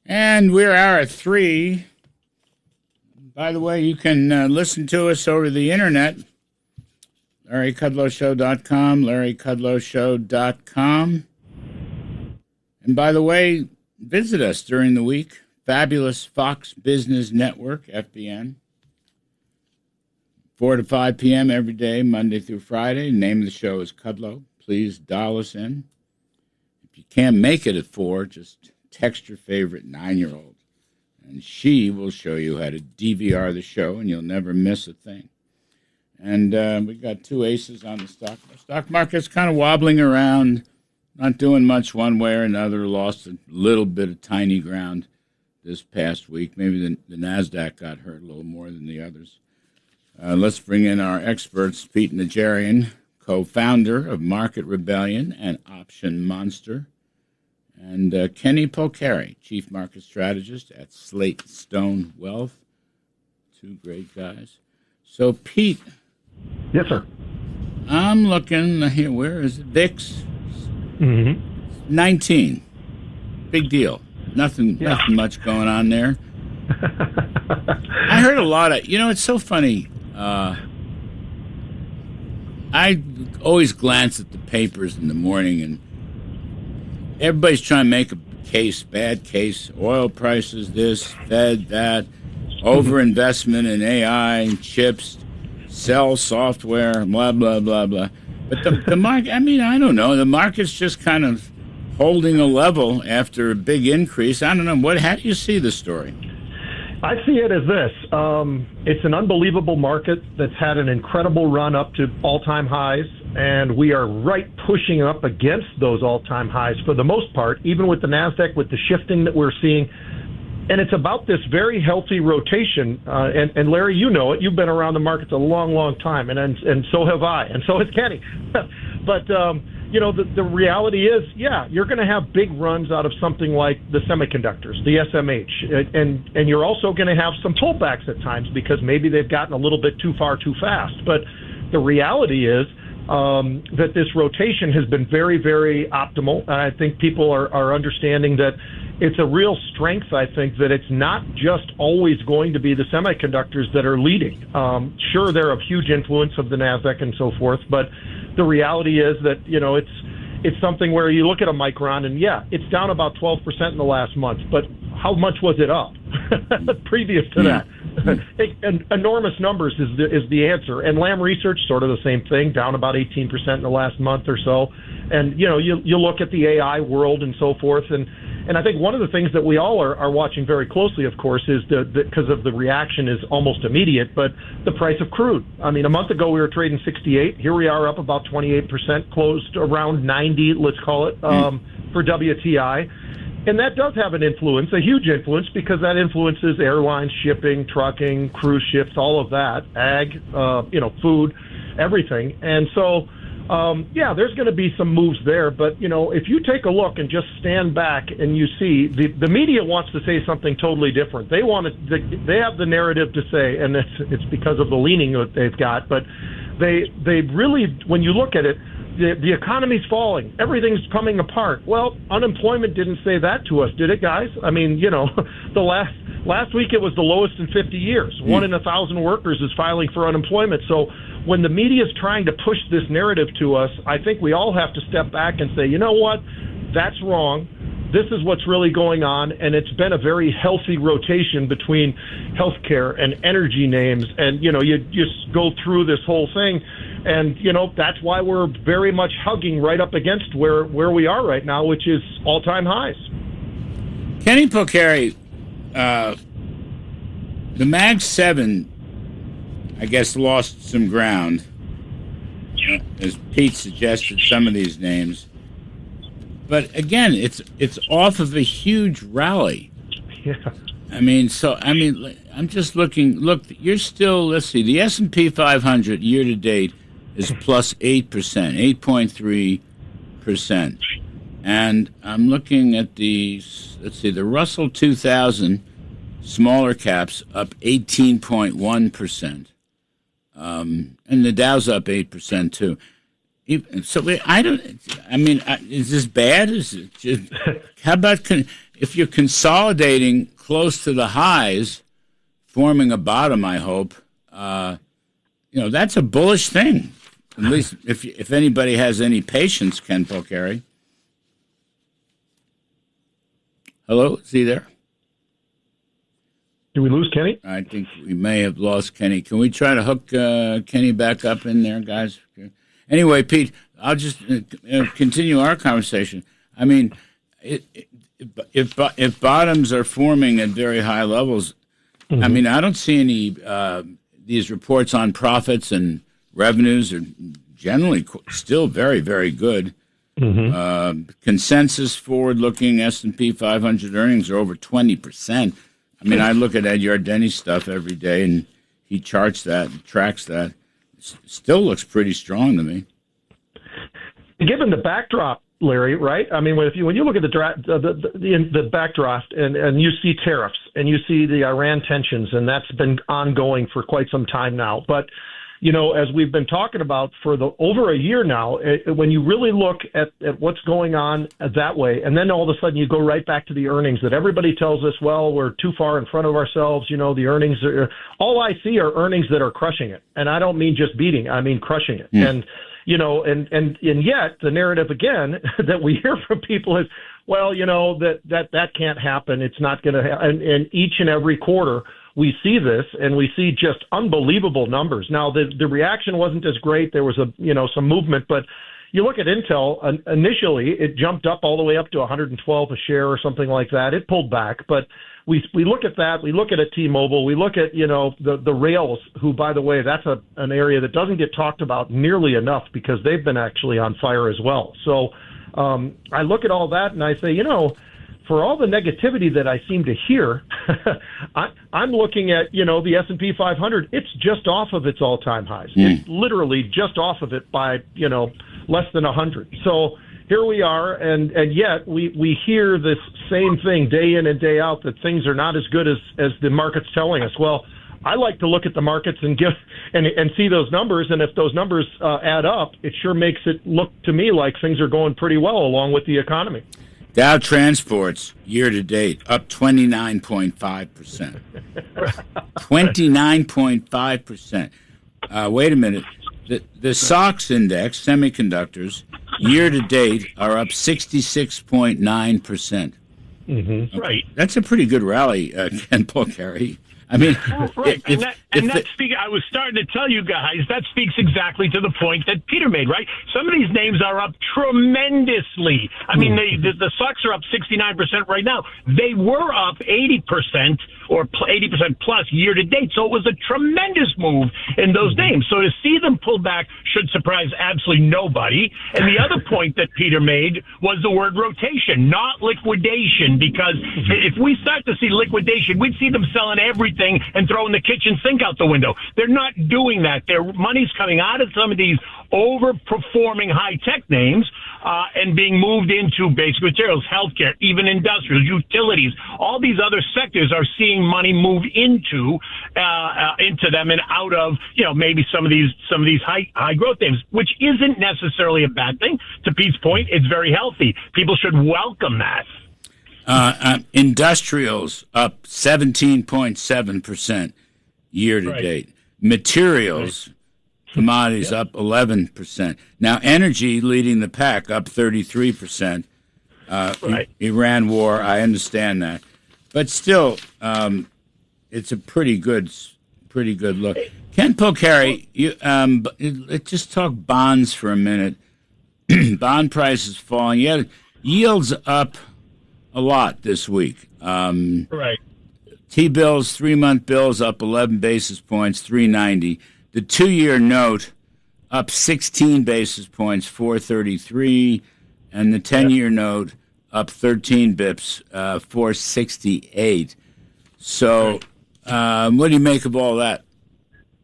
And we're hour 3. By the way, you can listen to us over the internet. LarryKudlowShow.com, LarryKudlowShow.com. And by the way, visit us during the week. Fabulous Fox Business Network, FBN. 4 to 5 p.m. every day, Monday through Friday. The name of the show is Kudlow. Please dial us in. If you can't make it at 4, just text your favorite 9-year-old, and she will show you how to DVR the show, and you'll never miss a thing. And we got 2 aces on the stock. The stock market's kind of wobbling around, not doing much one way or another. Lost a little bit of tiny ground this past week. Maybe the NASDAQ got hurt a little more than the others. Let's bring in our experts, Pete Najarian, co-founder of Market Rebellion and Option Monster, and Kenny Polcari, chief market strategist at Slate Stone Wealth. 2 great guys. So, Pete. Yes, sir. I'm looking here. Where is it? VIX. 19. Big deal. Nothing much going on there. I heard a lot of, it's so funny. I always glance at the papers in the morning, and everybody's trying to make a case, bad case, oil prices, this, Fed, that, overinvestment in AI, chips, sell software, blah, blah, blah, blah. But the market, I don't know. The market's just kind of holding a level after a big increase. I don't know. How do you see the story? I see it as this. It's an unbelievable market that's had an incredible run up to all-time highs, and we are right pushing up against those all-time highs for the most part, even with the NASDAQ, with the shifting that we're seeing. And it's about this very healthy rotation. And Larry, you know it. You've been around the markets a long, long time, and so have I, and so has Kenny. But the reality is, you're going to have big runs out of something like the semiconductors, the SMH, and you're also going to have some pullbacks at times because maybe they've gotten a little bit too far too fast. But the reality is that this rotation has been very, very optimal. I think people are understanding that it's a real strength, I think, that it's not just always going to be the semiconductors that are leading. Sure, they're of huge influence of the NASDAQ and so forth, but the reality is that, it's something where you look at a Micron and, it's down about 12% in the last month, but how much was it up previous to that? Enormous numbers is the answer. And Lam Research, sort of the same thing, down about 18% in the last month or so. And, you look at the AI world and so forth, and I think one of the things that we all are watching very closely, of course, is because of the reaction is almost immediate, but the price of crude. A month ago we were trading 68. Here we are up about 28%, closed around 90, let's call it, for WTI. And that does have an influence, a huge influence, because that influences airlines, shipping, trucking, cruise ships, all of that, ag, food, everything. And so, there's going to be some moves there. But, if you take a look and just stand back and you see the media wants to say something totally different. They have the narrative to say, and it's because of the leaning that they've got. But they really, when you look at it, the economy's falling. Everything's coming apart. Well, unemployment didn't say that to us, did it, guys? The last week it was the lowest in 50 years. 1 in 1,000 workers is filing for unemployment. So when the media is trying to push this narrative to us, I think we all have to step back and say, you know what? That's wrong. This is what's really going on, and it's been a very healthy rotation between healthcare and energy names. And, you just go through this whole thing. And, that's why we're very much hugging right up against where we are right now, which is all-time highs. Kenny Polcari, the Mag 7, I guess, lost some ground, as Pete suggested, some of these names. But, again, it's off of a huge rally. Yeah. I'm just looking. Look, you're still, let's see, the S&P 500 year-to-date is plus 8%, 8.3%. And I'm looking at the Russell 2000 smaller caps up 18.1%. And the Dow's up 8% too. I don't. I mean, is this bad? Is it just, how about if you're consolidating close to the highs, forming a bottom? I hope. That's a bullish thing. At least if anybody has any patience, Ken Polcari. Hello, is he there? Did we lose Kenny? I think we may have lost Kenny. Can we try to hook Kenny back up in there, guys? Anyway, Pete, I'll just continue our conversation. I mean, if bottoms are forming at very high levels, I mean, I don't see any these reports on profits and revenues are generally still very, very good. Consensus forward-looking S&P 500 earnings are over 20%. I mean, I look at Ed Yardeni's stuff every day, and he charts that and tracks that. Still looks pretty strong to me. Given the backdrop, Larry, right? I mean, when you look at the backdrop and you see tariffs and you see the Iran tensions, and that's been ongoing for quite some time now. But as we've been talking about for over a year now, when you really look at what's going on that way, and then all of a sudden you go right back to the earnings that everybody tells us, well, we're too far in front of ourselves. The earnings all I see are earnings that are crushing it, and I don't mean just beating, I mean crushing it. And yet the narrative again that we hear from people is, well, that can't happen. It's not going to happen. And each and every quarter we see this, and we see just unbelievable numbers. Now, the reaction wasn't as great. There was some movement, but you look at Intel, initially it jumped up all the way up to 112 a share or something like that. It pulled back, but we look at that. We look at a T-Mobile. We look at, the rails, who, by the way, that's an area that doesn't get talked about nearly enough because they've been actually on fire as well. So I look at all that and I say, for all the negativity that I seem to hear, I'm looking at, the S&P 500. It's just off of its all-time highs. It's literally just off of it by, less than 100. So here we are, and yet we hear this same thing day in and day out that things are not as good as the market's telling us. Well, I like to look at the markets and see those numbers, and if those numbers add up, it sure makes it look to me like things are going pretty well along with the economy. Dow Transports, year-to-date, up 29.5%. 29.5%. Wait a minute. The SOX index, semiconductors, year-to-date, are up 66.9%. Mm-hmm. Right. That's a pretty good rally, Ken Polcari. I mean, right. I was starting to tell you guys, that speaks exactly to the point that Peter made, right? Some of these names are up tremendously. I mean, the stocks are up 69% right now. They were up 80% or 80% plus year to date. So it was a tremendous move in those names. So to see them pull back should surprise absolutely nobody. And the other point that Peter made was the word rotation, not liquidation, because if we start to see liquidation, we'd see them selling everything and throwing the kitchen sink out the window. They're not doing that. Their money's coming out of some of these overperforming high-tech names and being moved into basic materials, healthcare, even industrials, utilities. All these other sectors are seeing money move into them and out of, maybe some of these high growth names, which isn't necessarily a bad thing. To Pete's point, it's very healthy. People should welcome that. Industrials up 17.7% year to date. Materials, commodities up 11%. Now, energy leading the pack up 33%. Iran war, I understand that, but still, it's a pretty good look. Ken Polcari, let's just talk bonds for a minute. Bond prices falling. Yeah, yields up a lot this week. T-bills, 3-month bills up 11 basis points, 390. The 2-year note up 16 basis points, 433. And the 10-year note up 13 bips, 468. So what do you make of all that?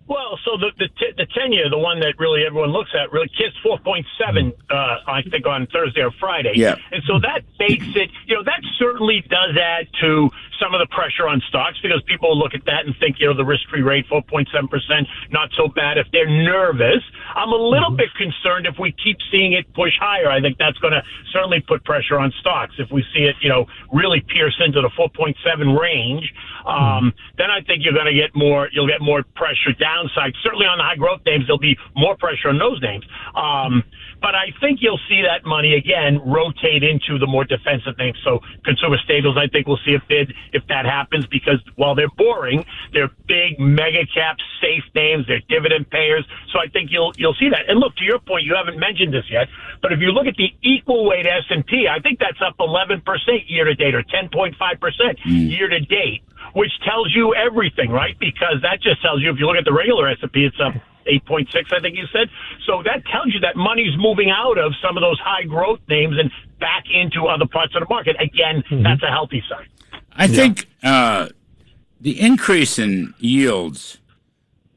Well, so the 10-year, the one that really everyone looks at, really kissed 4.7, I think, on Thursday or Friday. Yeah. And so that makes it, that's certainly does add to some of the pressure on stocks because people look at that and think, the risk-free rate, 4.7%, not so bad if they're nervous. I'm a little bit concerned if we keep seeing it push higher. I think that's going to certainly put pressure on stocks. If we see it, really pierce into the 4.7 range, then I think you'll get more pressure downside. Certainly on the high growth names, there'll be more pressure on those names. But I think you'll see that money again rotate into the more defensive names. So consumer staples, I think we'll see a bid if that happens because while they're boring, they're big mega cap safe names. They're dividend payers. So I think you'll see that. And look, to your point, you haven't mentioned this yet, but if you look at the equal weight S&P, I think that's up 11% year to date or 10.5% year to date, which tells you everything, right? Because that just tells you if you look at the regular S&P, it's up 8.6, I think you said. So that tells you that money's moving out of some of those high growth names and back into other parts of the market. Again, that's a healthy sign. I think the increase in yields,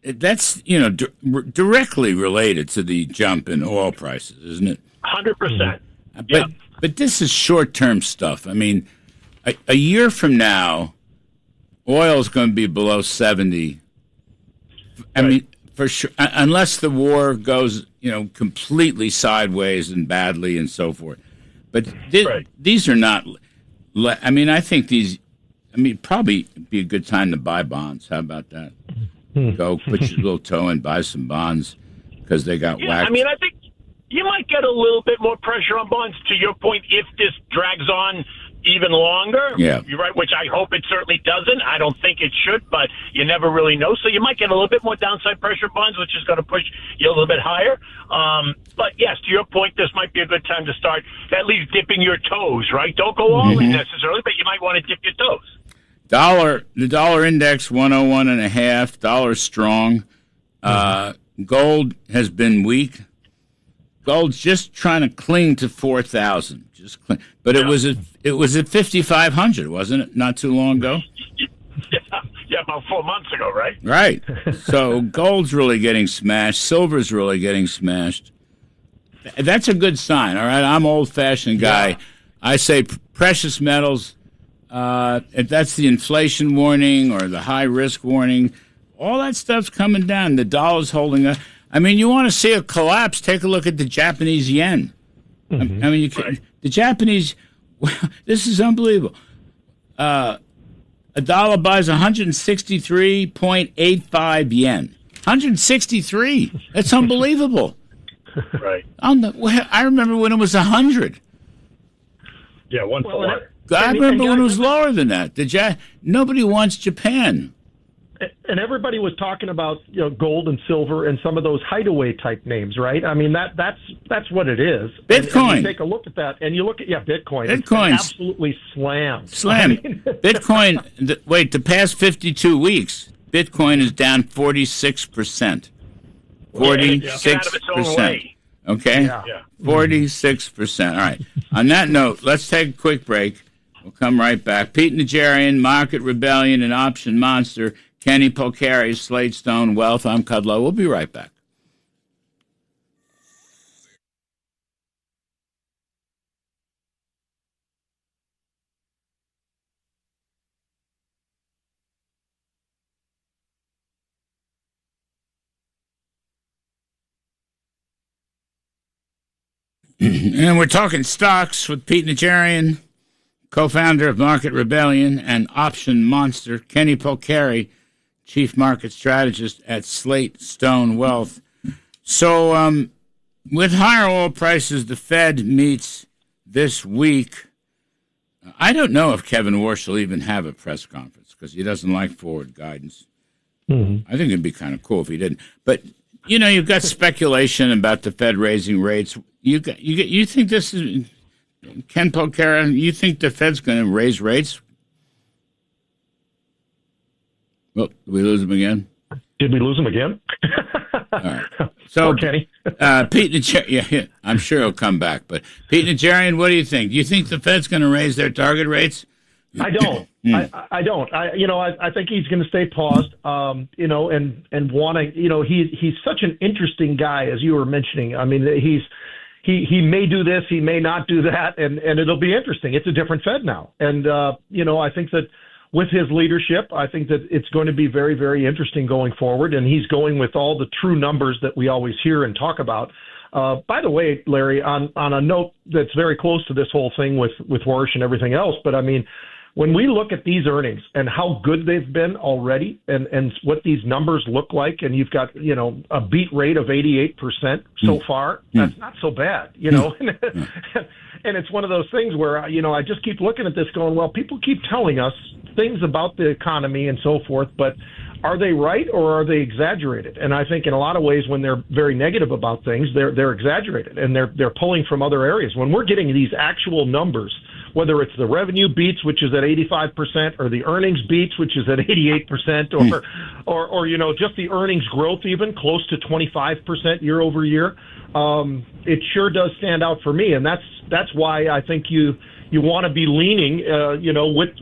that's directly related to the jump in oil prices, isn't it? 100%. But this is short-term stuff. I mean, a year from now, oil is going to be below 70. I mean, for sure, unless the war goes, completely sideways and badly and so forth. But these are not. I mean, I think these. I mean, probably be a good time to buy bonds. How about that? Go put your little toe in, buy some bonds because they got whacked. I mean, I think you might get a little bit more pressure on bonds. To your point, if this drags on even longer, you're right, which I hope it certainly doesn't. I don't think it should, but you never really know. So you might get a little bit more downside pressure bonds, which is going to push you a little bit higher. But yes, to your point, this might be a good time to start at least dipping your toes, right? Don't go all in necessarily, but you might want to dip your toes. The dollar index 101.5. Dollar strong. Gold has been weak. Gold's just trying to cling to 4,000. But it was at 5,500, wasn't it? Not too long ago. Yeah, about 4 months ago, right? Right. So gold's really getting smashed. Silver's really getting smashed. That's a good sign. All right, I'm an old-fashioned guy. Yeah. I say precious metals. If that's the inflation warning or the high risk warning, all that stuff's coming down. The dollar's holding up. I mean, you want to see a collapse? Take a look at the Japanese yen. I mean, the Japanese. This is unbelievable. A dollar buys 163.85 yen. 163. That's unbelievable. Right. I remember when it was 100. Yeah, 1 I remember when it was lower than that. Nobody wants Japan. And everybody was talking about gold and silver and some of those hideaway type names, right? I mean that's what it is. Bitcoin. And you take a look at that, and you look at Bitcoin. Bitcoin's absolutely slammed. Bitcoin. The past 52 weeks, Bitcoin is down 46%. 46%. Okay. Yeah. 46%. All right. On that note, let's take a quick break. We'll come right back. Pete Najarian, Market Rebellion, and Option Monster. Kenny Polcari, Slate Stone Wealth. I'm Kudlow. We'll be right back. And we're talking stocks with Pete Najarian, co-founder of Market Rebellion and Option Monster. Kenny Polcari, chief market strategist at Slate Stone Wealth. So with higher oil prices, the Fed meets this week. I don't know if Kevin Warsh will even have a press conference because he doesn't like forward guidance. I think it'd be kind of cool if he didn't. But, you've got speculation about the Fed raising rates. You think this is... Ken Polcari, you think the Fed's going to raise rates? Well, did we lose him again? Did we lose him again? All right. So, poor Kenny. Pete Najarian, yeah, I'm sure he'll come back. But Pete Najarian, what do you think? Do you think the Fed's going to raise their target rates? I don't. I don't. I think he's going to stay paused. And want to. He's such an interesting guy, as you were mentioning. I mean, he may do this, he may not do that, and it'll be interesting. It's a different Fed now, and I think that with his leadership, I think that it's going to be very, very interesting going forward, and he's going with all the true numbers that we always hear and talk about. By the way, Larry, on a note that's very close to this whole thing with Warsh and everything else, but I mean, when we look at these earnings and how good they've been already and what these numbers look like, and you've got, a beat rate of 88% so far, that's not so bad, And it's one of those things where, I just keep looking at this going, well, people keep telling us things about the economy and so forth, but are they right or are they exaggerated? And I think in a lot of ways, when they're very negative about things, they're exaggerated and they're pulling from other areas. When we're getting these actual numbers, whether it's the revenue beats, which is at 85%, or the earnings beats, which is at 88%, or just the earnings growth even close to 25% year over year, it sure does stand out for me. And that's why I think you want to be leaning,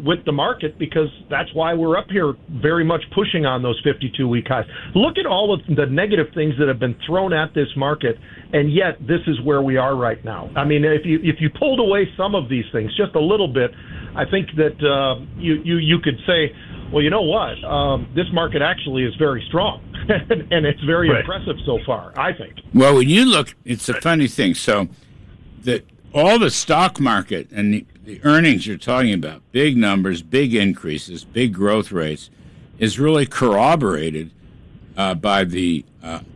with the market, because that's why we're up here very much pushing on those 52-week highs. Look at all of the negative things that have been thrown at this market, and yet this is where we are right now. I mean, if you pulled away some of these things just a little bit, I think that you could say, well, you know what? This market actually is very strong, and it's very impressive so far, I think. Well, when you look, it's a funny thing. So all the stock market and the earnings you're talking about, big numbers, big increases, big growth rates, is really corroborated by the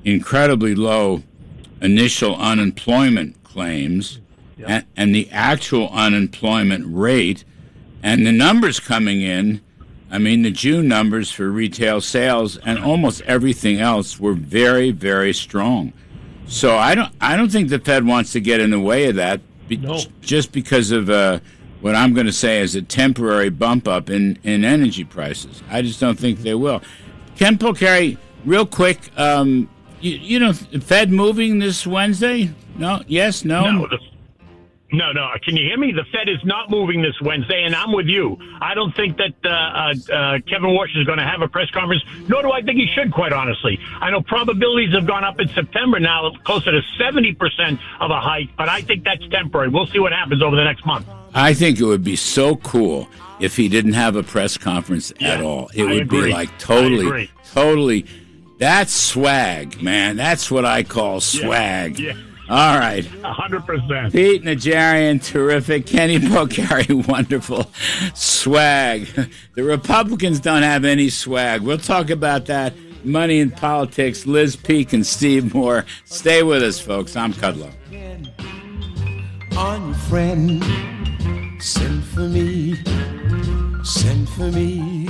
incredibly low initial unemployment claims and the actual unemployment rate and the numbers coming in. I mean, the June numbers for retail sales and almost everything else were very, very strong. So I don't think the Fed wants to get in the way of that. Just because of what I'm going to say is a temporary bump up in energy prices. I just don't think they will. Ken Polcari, real quick, the Fed moving this Wednesday? No? Yes? No? No. Can you hear me? The Fed is not moving this Wednesday, and I'm with you. I don't think that Kevin Warsh is going to have a press conference, nor do I think he should, quite honestly. I know probabilities have gone up in September now, closer to 70% of a hike, but I think that's temporary. We'll see what happens over the next month. I think it would be so cool if he didn't have a press conference at all. It would be like totally. That's swag, man. That's what I call swag. Yeah. All right. 100%. Pete Najarian, terrific. Kenny Polcari, wonderful. Swag. The Republicans don't have any swag. We'll talk about that. Money in politics. Liz Peek and Steve Moore. Stay with us, folks. I'm Kudlow. On your friend, send for me, send for me.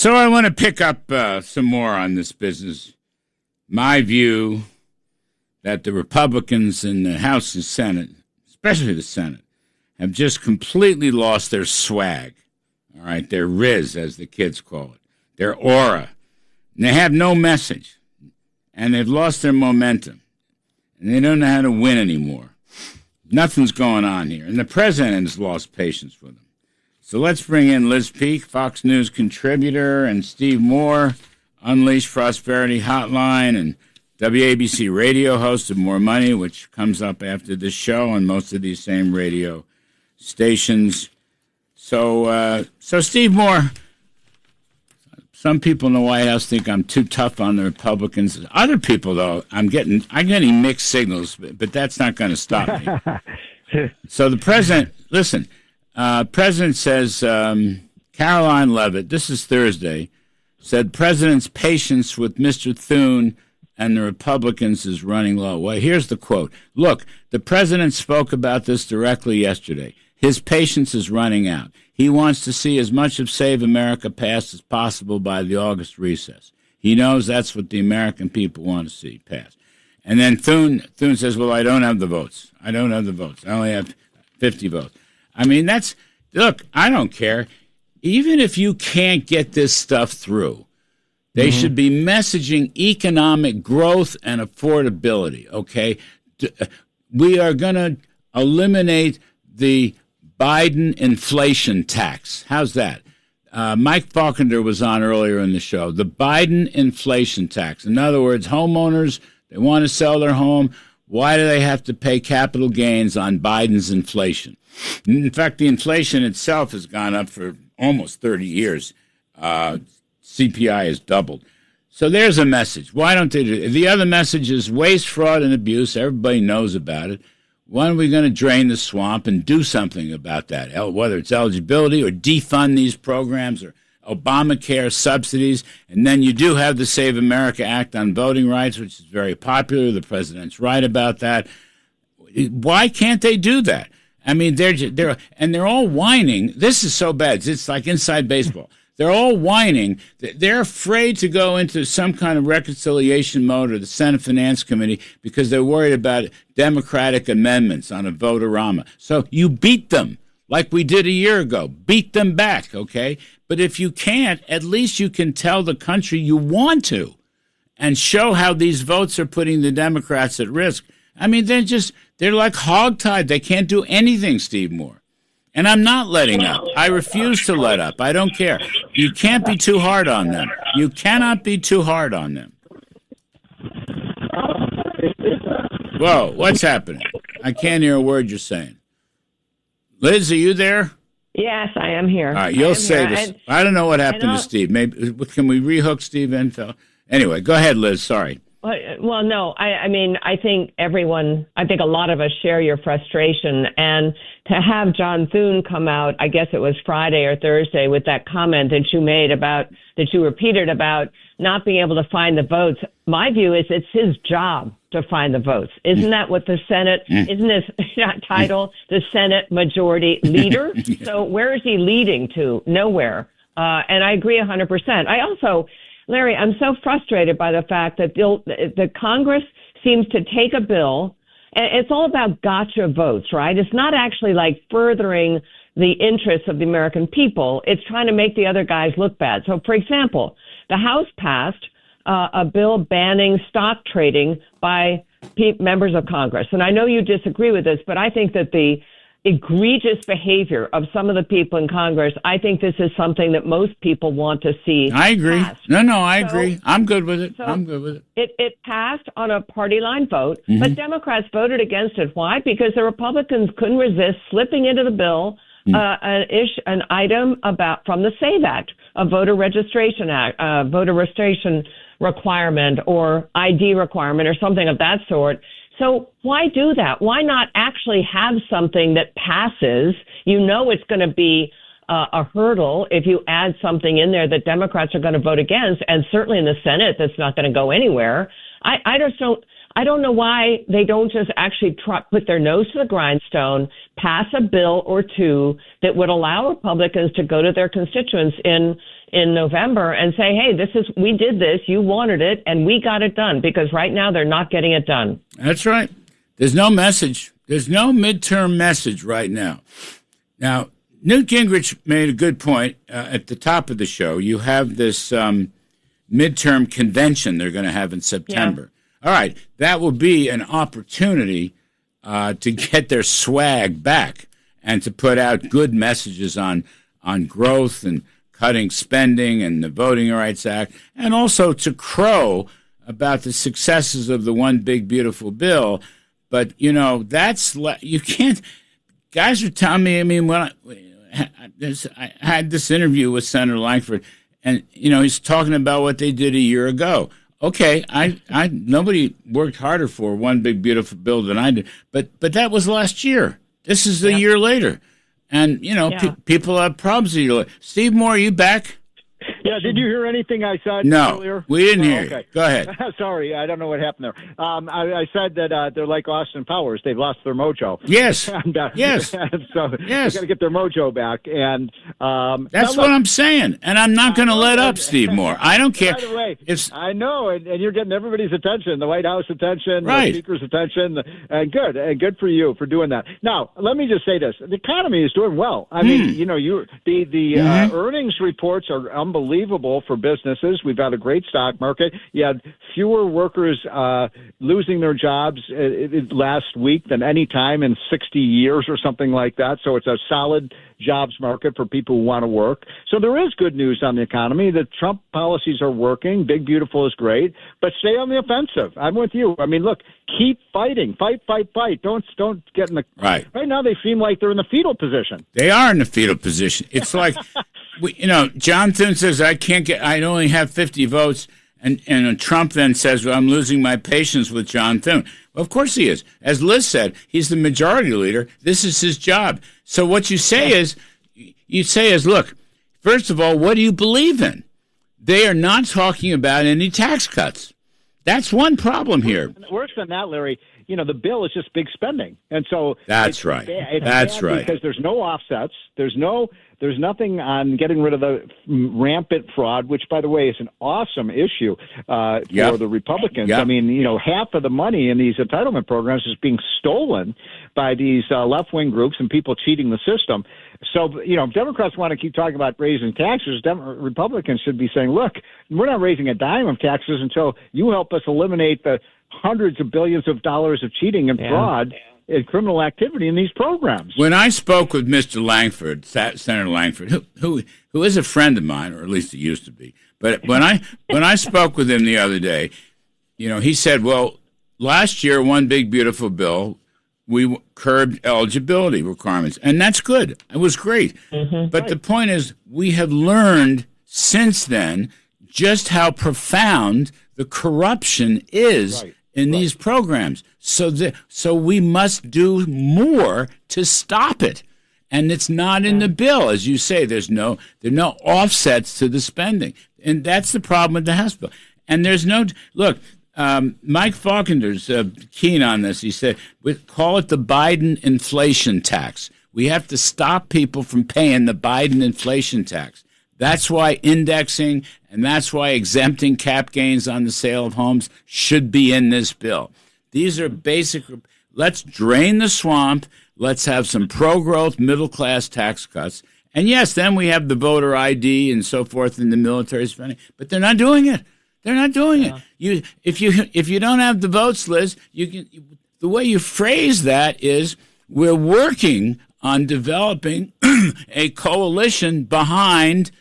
So I want to pick up some more on this business. My view that the Republicans in the House and Senate, especially the Senate, have just completely lost their swag. All right, their riz, as the kids call it, their aura. And they have no message. And they've lost their momentum. And they don't know how to win anymore. Nothing's going on here. And the president has lost patience with them. So let's bring in Liz Peek, Fox News contributor, and Steve Moore, Unleash Prosperity Hotline, and WABC radio host of More Money, which comes up after this show on most of these same radio stations. So Steve Moore, some people in the White House think I'm too tough on the Republicans. Other people, though, I'm getting mixed signals, but that's not going to stop me. So the president, listen. President says, Caroline Leavitt, this is Thursday, said president's patience with Mr. Thune and the Republicans is running low. Well, here's the quote. Look, the president spoke about this directly yesterday. His patience is running out. He wants to see as much of Save America passed as possible by the August recess. He knows that's what the American people want to see passed. And then Thune says, well, I don't have the votes. I only have 50 votes. I mean, look, I don't care. Even if you can't get this stuff through, they should be messaging economic growth and affordability, okay? We are going to eliminate the Biden inflation tax. How's that? Mike Faulkner was on earlier in the show. The Biden inflation tax. In other words, homeowners, they want to sell their home. Why do they have to pay capital gains on Biden's inflation? In fact, the inflation itself has gone up for almost 30 years. CPI has doubled. So there's a message. Why don't they do it? The other message is waste, fraud, and abuse. Everybody knows about it. When are we going to drain the swamp and do something about that? Whether it's eligibility or defund these programs or Obamacare subsidies. And then you do have the Save America Act on voting rights, which is very popular. The president's right about that. Why can't they do that? I mean, they're all whining. This is so bad. It's like inside baseball. They're all whining. They're afraid to go into some kind of reconciliation mode or the Senate Finance Committee because they're worried about Democratic amendments on a vote-a-rama. So you beat them like we did a year ago. Beat them back, okay? But if you can't, at least you can tell the country you want to and show how these votes are putting the Democrats at risk. I mean, they're like hogtied. They can't do anything, Steve Moore. And I'm not letting up. I refuse to let up. I don't care. You can't be too hard on them. You cannot be too hard on them. Whoa, what's happening? I can't hear a word you're saying. Liz, are you there? Yes, I am here. All right, you'll say this. I don't know what happened to Steve. Maybe can we rehook Steve Enfield? Anyway, go ahead, Liz. Sorry. Well, no, I mean, I think a lot of us share your frustration. And to have John Thune come out, I guess it was Friday or Thursday, with that comment that you repeated about not being able to find the votes. My view is it's his job to find the votes. Isn't that what the Senate, isn't his title, the Senate Majority Leader? Yeah. So where is he leading to? Nowhere. And I agree 100%. Larry, I'm so frustrated by the fact that the Congress seems to take a bill, and it's all about gotcha votes, right? It's not actually like furthering the interests of the American people. It's trying to make the other guys look bad. So, for example, the House passed a bill banning stock trading by members of Congress. And I know you disagree with this, but I think that the egregious behavior of some of the people in Congress, I think this is something that most people want to see. I agree. Passed. No, I agree. I'm good with it. I'm good with it. It passed on a party line vote, but Democrats voted against it. Why? Because the Republicans couldn't resist slipping into the bill an item from the SAVE Act, a voter registration requirement or ID requirement or something of that sort. So why do that? Why not actually have something that passes? You know it's going to be a hurdle if you add something in there that Democrats are going to vote against, and certainly in the Senate that's not going to go anywhere. I don't know why they don't just actually put their nose to the grindstone, pass a bill or two that would allow Republicans to go to their constituents in November and say, hey, we did this, you wanted it, and we got it done, because right now they're not getting it done. That's right. There's no message. There's no midterm message right now. Now, Newt Gingrich made a good point at the top of the show. You have this midterm convention they're going to have in September. Yeah. All right, that will be an opportunity to get their swag back and to put out good messages on growth and cutting spending and the Voting Rights Act, and also to crow about the successes of the One Big Beautiful Bill. But, you can't. Guys are telling me, when I had this interview with Senator Langford, and, he's talking about what they did a year ago. Okay, nobody worked harder for One Big Beautiful Bill than I did, but that was last year. This is a year later. And, people have problems. Steve Moore, are you back? Yeah, did you hear anything I said earlier? We didn't hear you. Go ahead. Sorry, I don't know what happened there. I said that they're like Austin Powers. They've lost their mojo. Yes. Yes. So they got to get their mojo back. And that's what I'm saying. And I'm not going to let up, Steve Moore. I don't care. By the way, I know, and you're getting everybody's attention, the White House attention, right. The Speaker's attention, and good for you for doing that. Now, let me just say this. The economy is doing well. I mean, the earnings reports are unbelievable for businesses. We've got a great stock market. You had fewer workers losing their jobs last week than any time in 60 years or something like that. So it's a solid jobs market for people who want to work. So there is good news on the economy. The Trump policies are working. Big Beautiful is great, but stay on the offensive. I'm with you. I mean, look, keep fighting. Fight. Don't get in the right now. They seem like they're in the fetal position. They are in the fetal position. It's like, John Thune says I only have 50 votes. And Trump then says, well, I'm losing my patience with John Thune. Well, of course he is. As Liz said, he's the majority leader. This is his job. So what you say is, look, first of all, what do you believe in? They are not talking about any tax cuts. That's one problem here. Worse than that, Larry, the bill is just big spending. And so that's right. That's right. Because there's no offsets. There's nothing on getting rid of the rampant fraud, which, by the way, is an awesome issue for the Republicans. Yep. I mean, half of the money in these entitlement programs is being stolen by these left-wing groups and people cheating the system. So, if Democrats want to keep talking about raising taxes, Republicans should be saying, look, we're not raising a dime of taxes until you help us eliminate the hundreds of billions of dollars of cheating and fraud and criminal activity in these programs. When I spoke with Mr. Langford, Senator Langford, who is a friend of mine, or at least he used to be, but when I spoke with him the other day, he said, well, last year, One Big Beautiful Bill, we curbed eligibility requirements, and that's good. It was great. Mm-hmm. But the point is, we have learned since then just how profound the corruption is in these programs. So we must do more to stop it. And it's not in the bill. As you say, there are no offsets to the spending. And that's the problem with the House bill. And there's no – look, Mike Falkender's keen on this. He said, we call it the Biden inflation tax. We have to stop people from paying the Biden inflation tax. That's why indexing and that's why exempting cap gains on the sale of homes should be in this bill. These are basic. Let's drain the swamp. Let's have some pro-growth middle-class tax cuts. And, yes, then we have the voter ID and so forth in the military spending. But they're not doing it. They're not doing it. If you don't have the votes, Liz, the way you phrase that is we're working on developing a coalition behind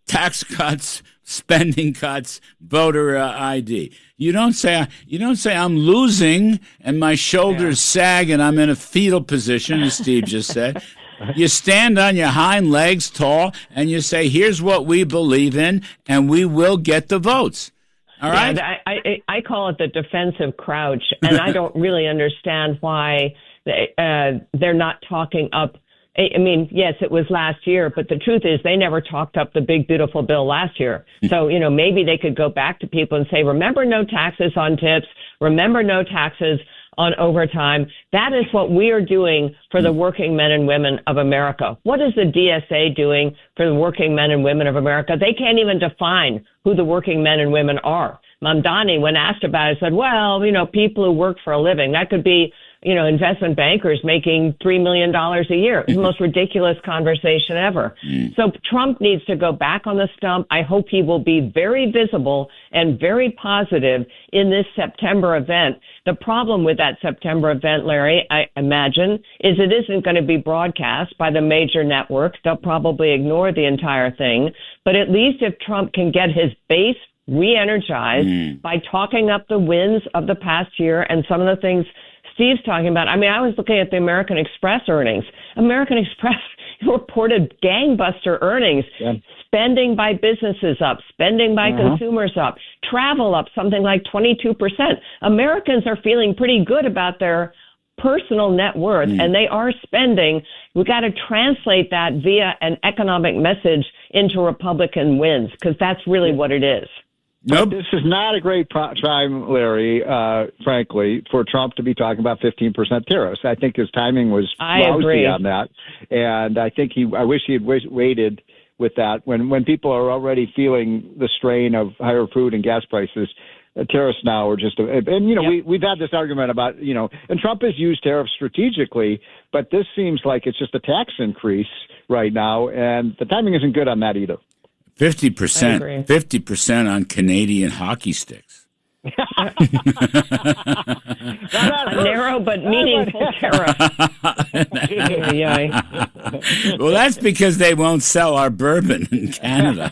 tax cuts, spending cuts, voter ID. You don't say I'm losing and my shoulders sag and I'm in a fetal position, as Steve just said. You stand on your hind legs tall and you say, here's what we believe in and we will get the votes. All right? I call it the defensive crouch, and I don't really understand why they're not talking up I mean, yes, it was last year, but the truth is they never talked up the big, beautiful bill last year. So, maybe they could go back to people and say, remember no taxes on tips, remember no taxes on overtime. That is what we are doing for the working men and women of America. What is the DSA doing for the working men and women of America? They can't even define who the working men and women are. Mamdani, when asked about it, said, well, people who work for a living, that could be investment bankers making $3 million a year. It's the most ridiculous conversation ever. So Trump needs to go back on the stump. I hope he will be very visible and very positive in this September event. The problem with that September event, Larry, I imagine, is it isn't going to be broadcast by the major networks. They'll probably ignore the entire thing. But at least if Trump can get his base re-energized by talking up the wins of the past year and some of the things Steve's talking about. I mean, I was looking at the American Express earnings. American Express reported gangbuster earnings. Yeah. Spending by businesses up, spending by consumers up, travel up something like 22%. Americans are feeling pretty good about their personal net worth, and they are spending. We've got to translate that via an economic message into Republican wins, because that's really what it is. Nope. This is not a great time, Larry, frankly, for Trump to be talking about 15% tariffs. I think his timing was lousy on that. And I think I wish he had waited with that. When people are already feeling the strain of higher food and gas prices, tariffs now are just, we've had this argument about, and Trump has used tariffs strategically, but this seems like it's just a tax increase right now. And the timing isn't good on that either. 50% on Canadian hockey sticks. A narrow but meaningful tariff. Well, that's because they won't sell our bourbon in Canada.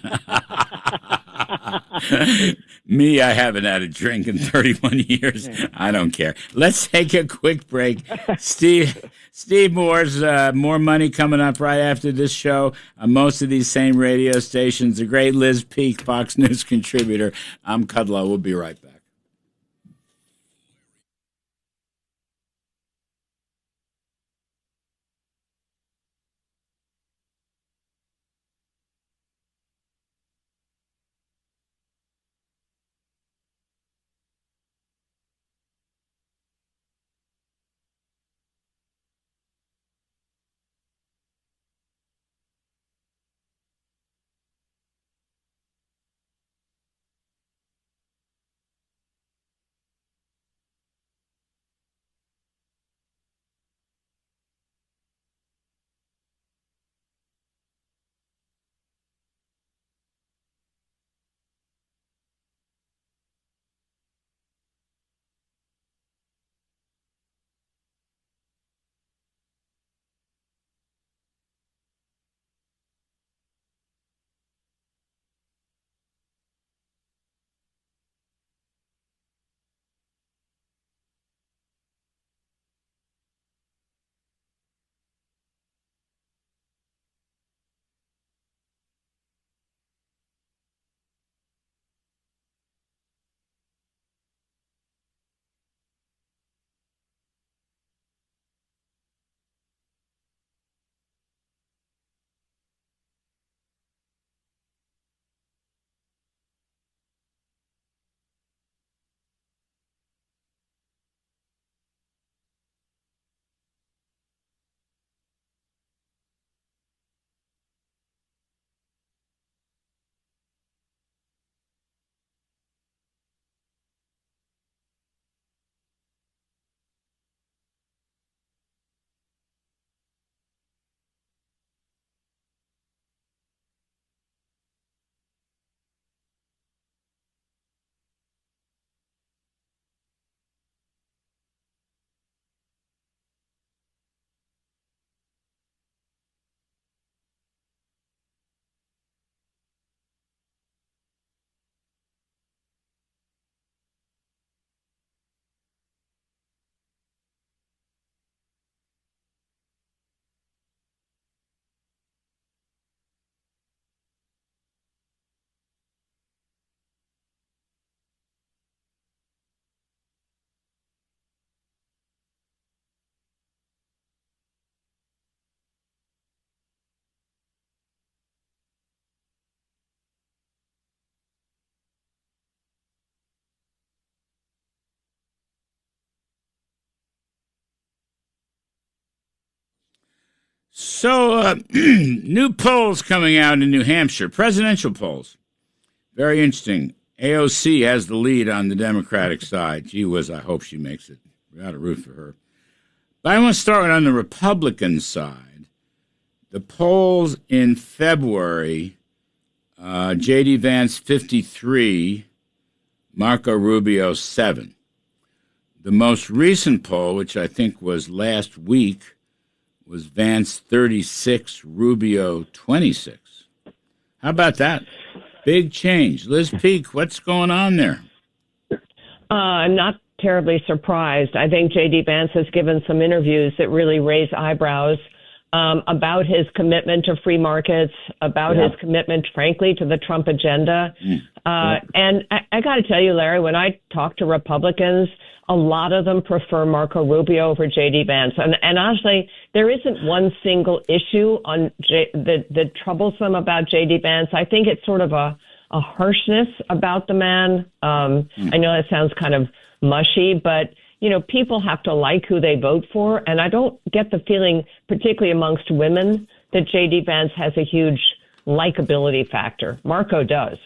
Me, I haven't had a drink in 31 years. I don't care. Let's take a quick break. Steve Moore's More Money coming up right after this show on most of these same radio stations. The great Liz Peek, Fox News contributor. I'm Kudlow. We'll be right back. So, new polls coming out in New Hampshire, presidential polls. Very interesting. AOC has the lead on the Democratic side. Gee whiz, I hope she makes it. We got to root for her. But I want to start on the Republican side. The polls in February, J.D. Vance 53, Marco Rubio 7. The most recent poll, which I think was last week, was Vance 36, Rubio 26. How about that? Big change. Liz Peek, what's going on there? I'm not terribly surprised. I think J.D. Vance has given some interviews that really raise eyebrows about his commitment to free markets, about his commitment, frankly, to the Trump agenda. And I got to tell you, Larry, when I talk to Republicans, a lot of them prefer Marco Rubio over J.D. Vance. And honestly, there isn't one single issue on that troublesome about J.D. Vance. I think it's sort of a harshness about the man. I know that sounds kind of mushy, but, you know, people have to like who they vote for. And I don't get the feeling, particularly amongst women, that J.D. Vance has a huge likability factor. Marco does.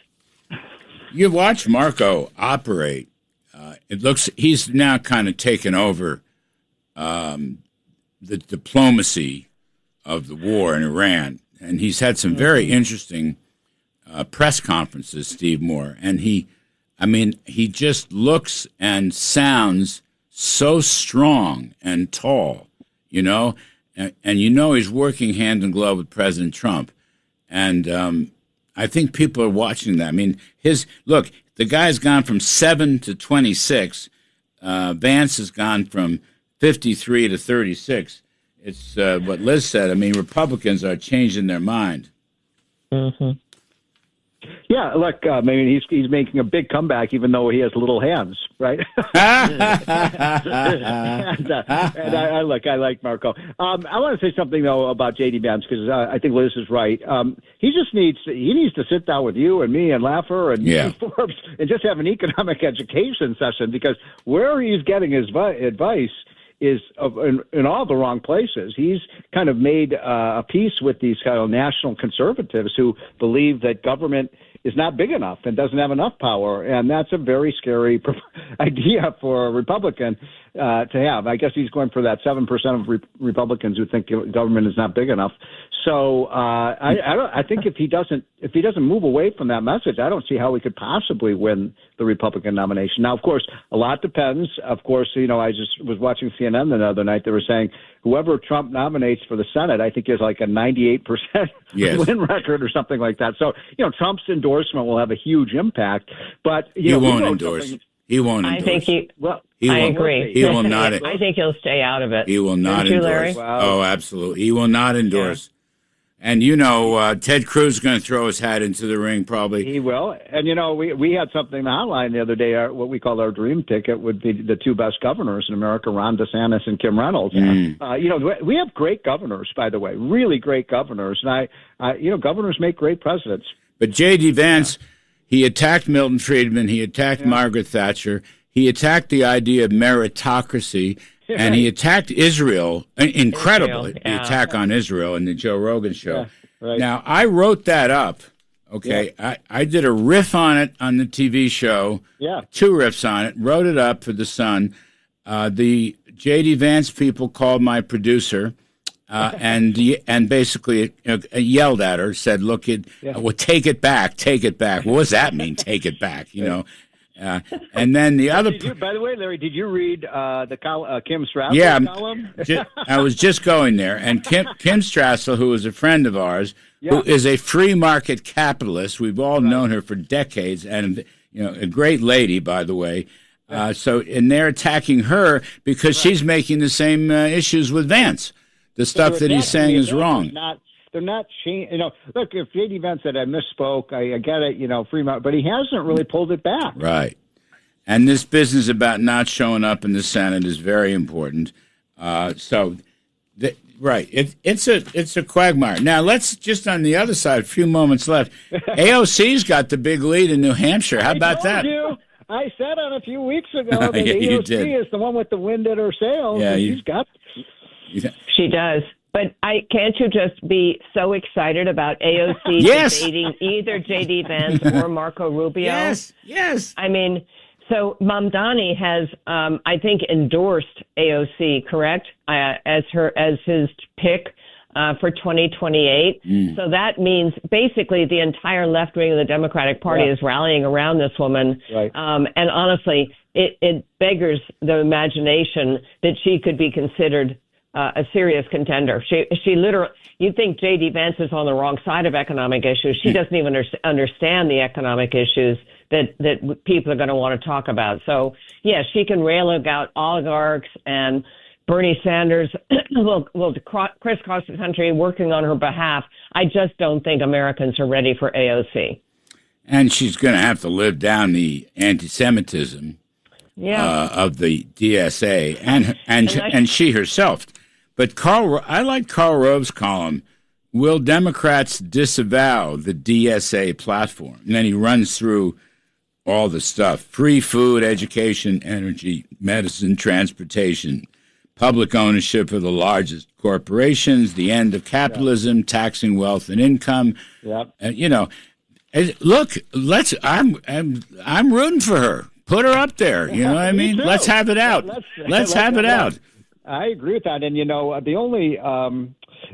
You watch Marco operate. It looks he's now kind of taken over the diplomacy of the war in Iran, and he's had some very interesting press conferences, Steve Moore, and he just looks and sounds so strong and tall, you know, and you know he's working hand in glove with President Trump, and I think people are watching that. I mean, the guy's gone from 7 to 26. Vance has gone from 53 to 36. It's what Liz said. I mean, Republicans are changing their mind. Mm-hmm. Yeah, look, maybe he's making a big comeback, even though he has little hands, right? and I like Marco. I want to say something though about J.D. Vance because I think Liz is right. He needs to sit down with you and me and Laffer and Forbes and just have an economic education session because where he's getting his advice is in all the wrong places. He's kind of made a peace with these kind of national conservatives who believe that government is not big enough and doesn't have enough power, and that's a very scary idea for a Republican to have. I guess he's going for that 7% of Republicans who think government is not big enough. So I think if he doesn't move away from that message, I don't see how he could possibly win the Republican nomination. Now, of course, a lot depends. Of course, you know, I just was watching CNN the other night. They were saying whoever Trump nominates for the Senate, I think is like a 98% win record or something like that. So, you know, Trump's endorsement will have a huge impact. But he won't endorse. He won't endorse. I think I agree. He will not. I think he'll stay out of it. He will not endorse. Wow. Oh, absolutely. He will not endorse. Yeah. And, you know, Ted Cruz is going to throw his hat into the ring probably. He will. And, you know, we had something in the hotline the other day, what we call our dream ticket would be the two best governors in America, Ron DeSantis and Kim Reynolds. You know, we have great governors, by the way, really great governors. And you know, governors make great presidents. But J.D. Vance, he attacked Milton Friedman. He attacked Margaret Thatcher. He attacked the idea of meritocracy. And he attacked Israel, incredible, the attack on Israel in the Joe Rogan show. Yeah, right. Now, I wrote that up, okay? Yeah. I did a riff on it on the TV show, 2 riffs on it, wrote it up for The Sun. The J.D. Vance people called my producer and basically yelled at her, said, look, well, take it back. What does that mean, take it back, you know? And then the other. By the way, Larry, did you read the Kim Strassel column? I was just going there, and Kim Strassel, who is a friend of ours, who is a free market capitalist. We've all known her for decades, and you know, a great lady, by the way. And they're attacking her because she's making the same issues with Vance. The stuff that he's saying is wrong. They're not changing. You know, look, if J.D. Vance said I misspoke, I get it. You know, free market, but he hasn't really pulled it back. Right. And this business about not showing up in the Senate is very important. It's a quagmire. Now let's just on the other side. A few moments left. AOC's got the big lead in New Hampshire. How about that? I said on a few weeks ago that AOC is the one with the wind at her sails. Yeah, she's got. She does. But can't you just be so excited about AOC debating either J.D. Vance or Marco Rubio? Yes. I mean, so Mamdani has, I think, endorsed AOC, correct, as his pick for 2028. So that means basically the entire left wing of the Democratic Party is rallying around this woman. Right. And honestly, it beggars the imagination that she could be considered a serious contender. She literally, you'd think J.D. Vance is on the wrong side of economic issues. She doesn't even understand the economic issues that people are going to want to talk about. So, yeah, she can rail about oligarchs, and Bernie Sanders will crisscross the country working on her behalf. I just don't think Americans are ready for AOC. And she's going to have to live down the anti-Semitism of the DSA and she herself. But I like Karl Rove's column, Will Democrats Disavow the DSA Platform? And then he runs through all the stuff: free food, education, energy, medicine, transportation, public ownership of the largest corporations, the end of capitalism, taxing wealth and income. Yep. Look, I'm rooting for her. Put her up there. You know what I mean? Let's have it out. Let's have it out. I agree with that. And,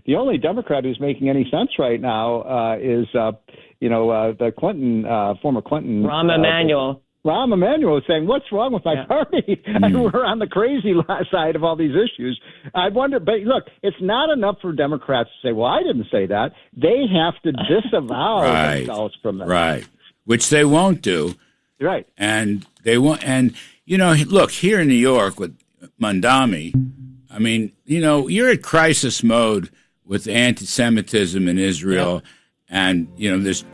the only Democrat who's making any sense right now is, the Clinton, former Clinton. Rahm Emanuel. Rahm Emanuel is saying, what's wrong with my party? And we're on the crazy side of all these issues. I wonder, but look, it's not enough for Democrats to say, well, I didn't say that. They have to disavow themselves from that. Right. Which they won't do. Right. And they won't. And, look, here in New York with Mamdani, I mean, you're at crisis mode with anti-Semitism in Israel. Yeah. And, there's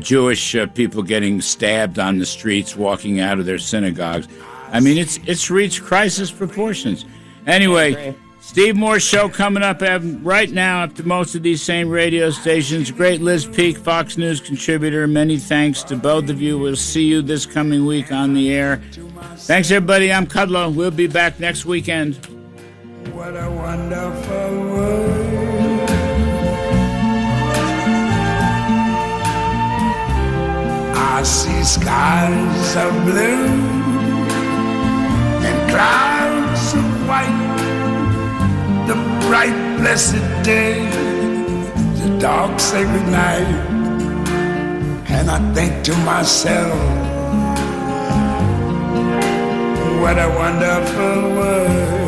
Jewish people getting stabbed on the streets, walking out of their synagogues. I mean, it's reached crisis proportions. Anyway, Steve Moore's show coming up right now up to most of these same radio stations. Great Liz Peek, Fox News contributor. Many thanks to both of you. We'll see you this coming week on the air. Thanks, everybody. I'm Kudlow. We'll be back next weekend. What a wonderful world. I see skies of blue and clouds of white, the bright blessed day, the dark sacred night, and I think to myself, what a wonderful world.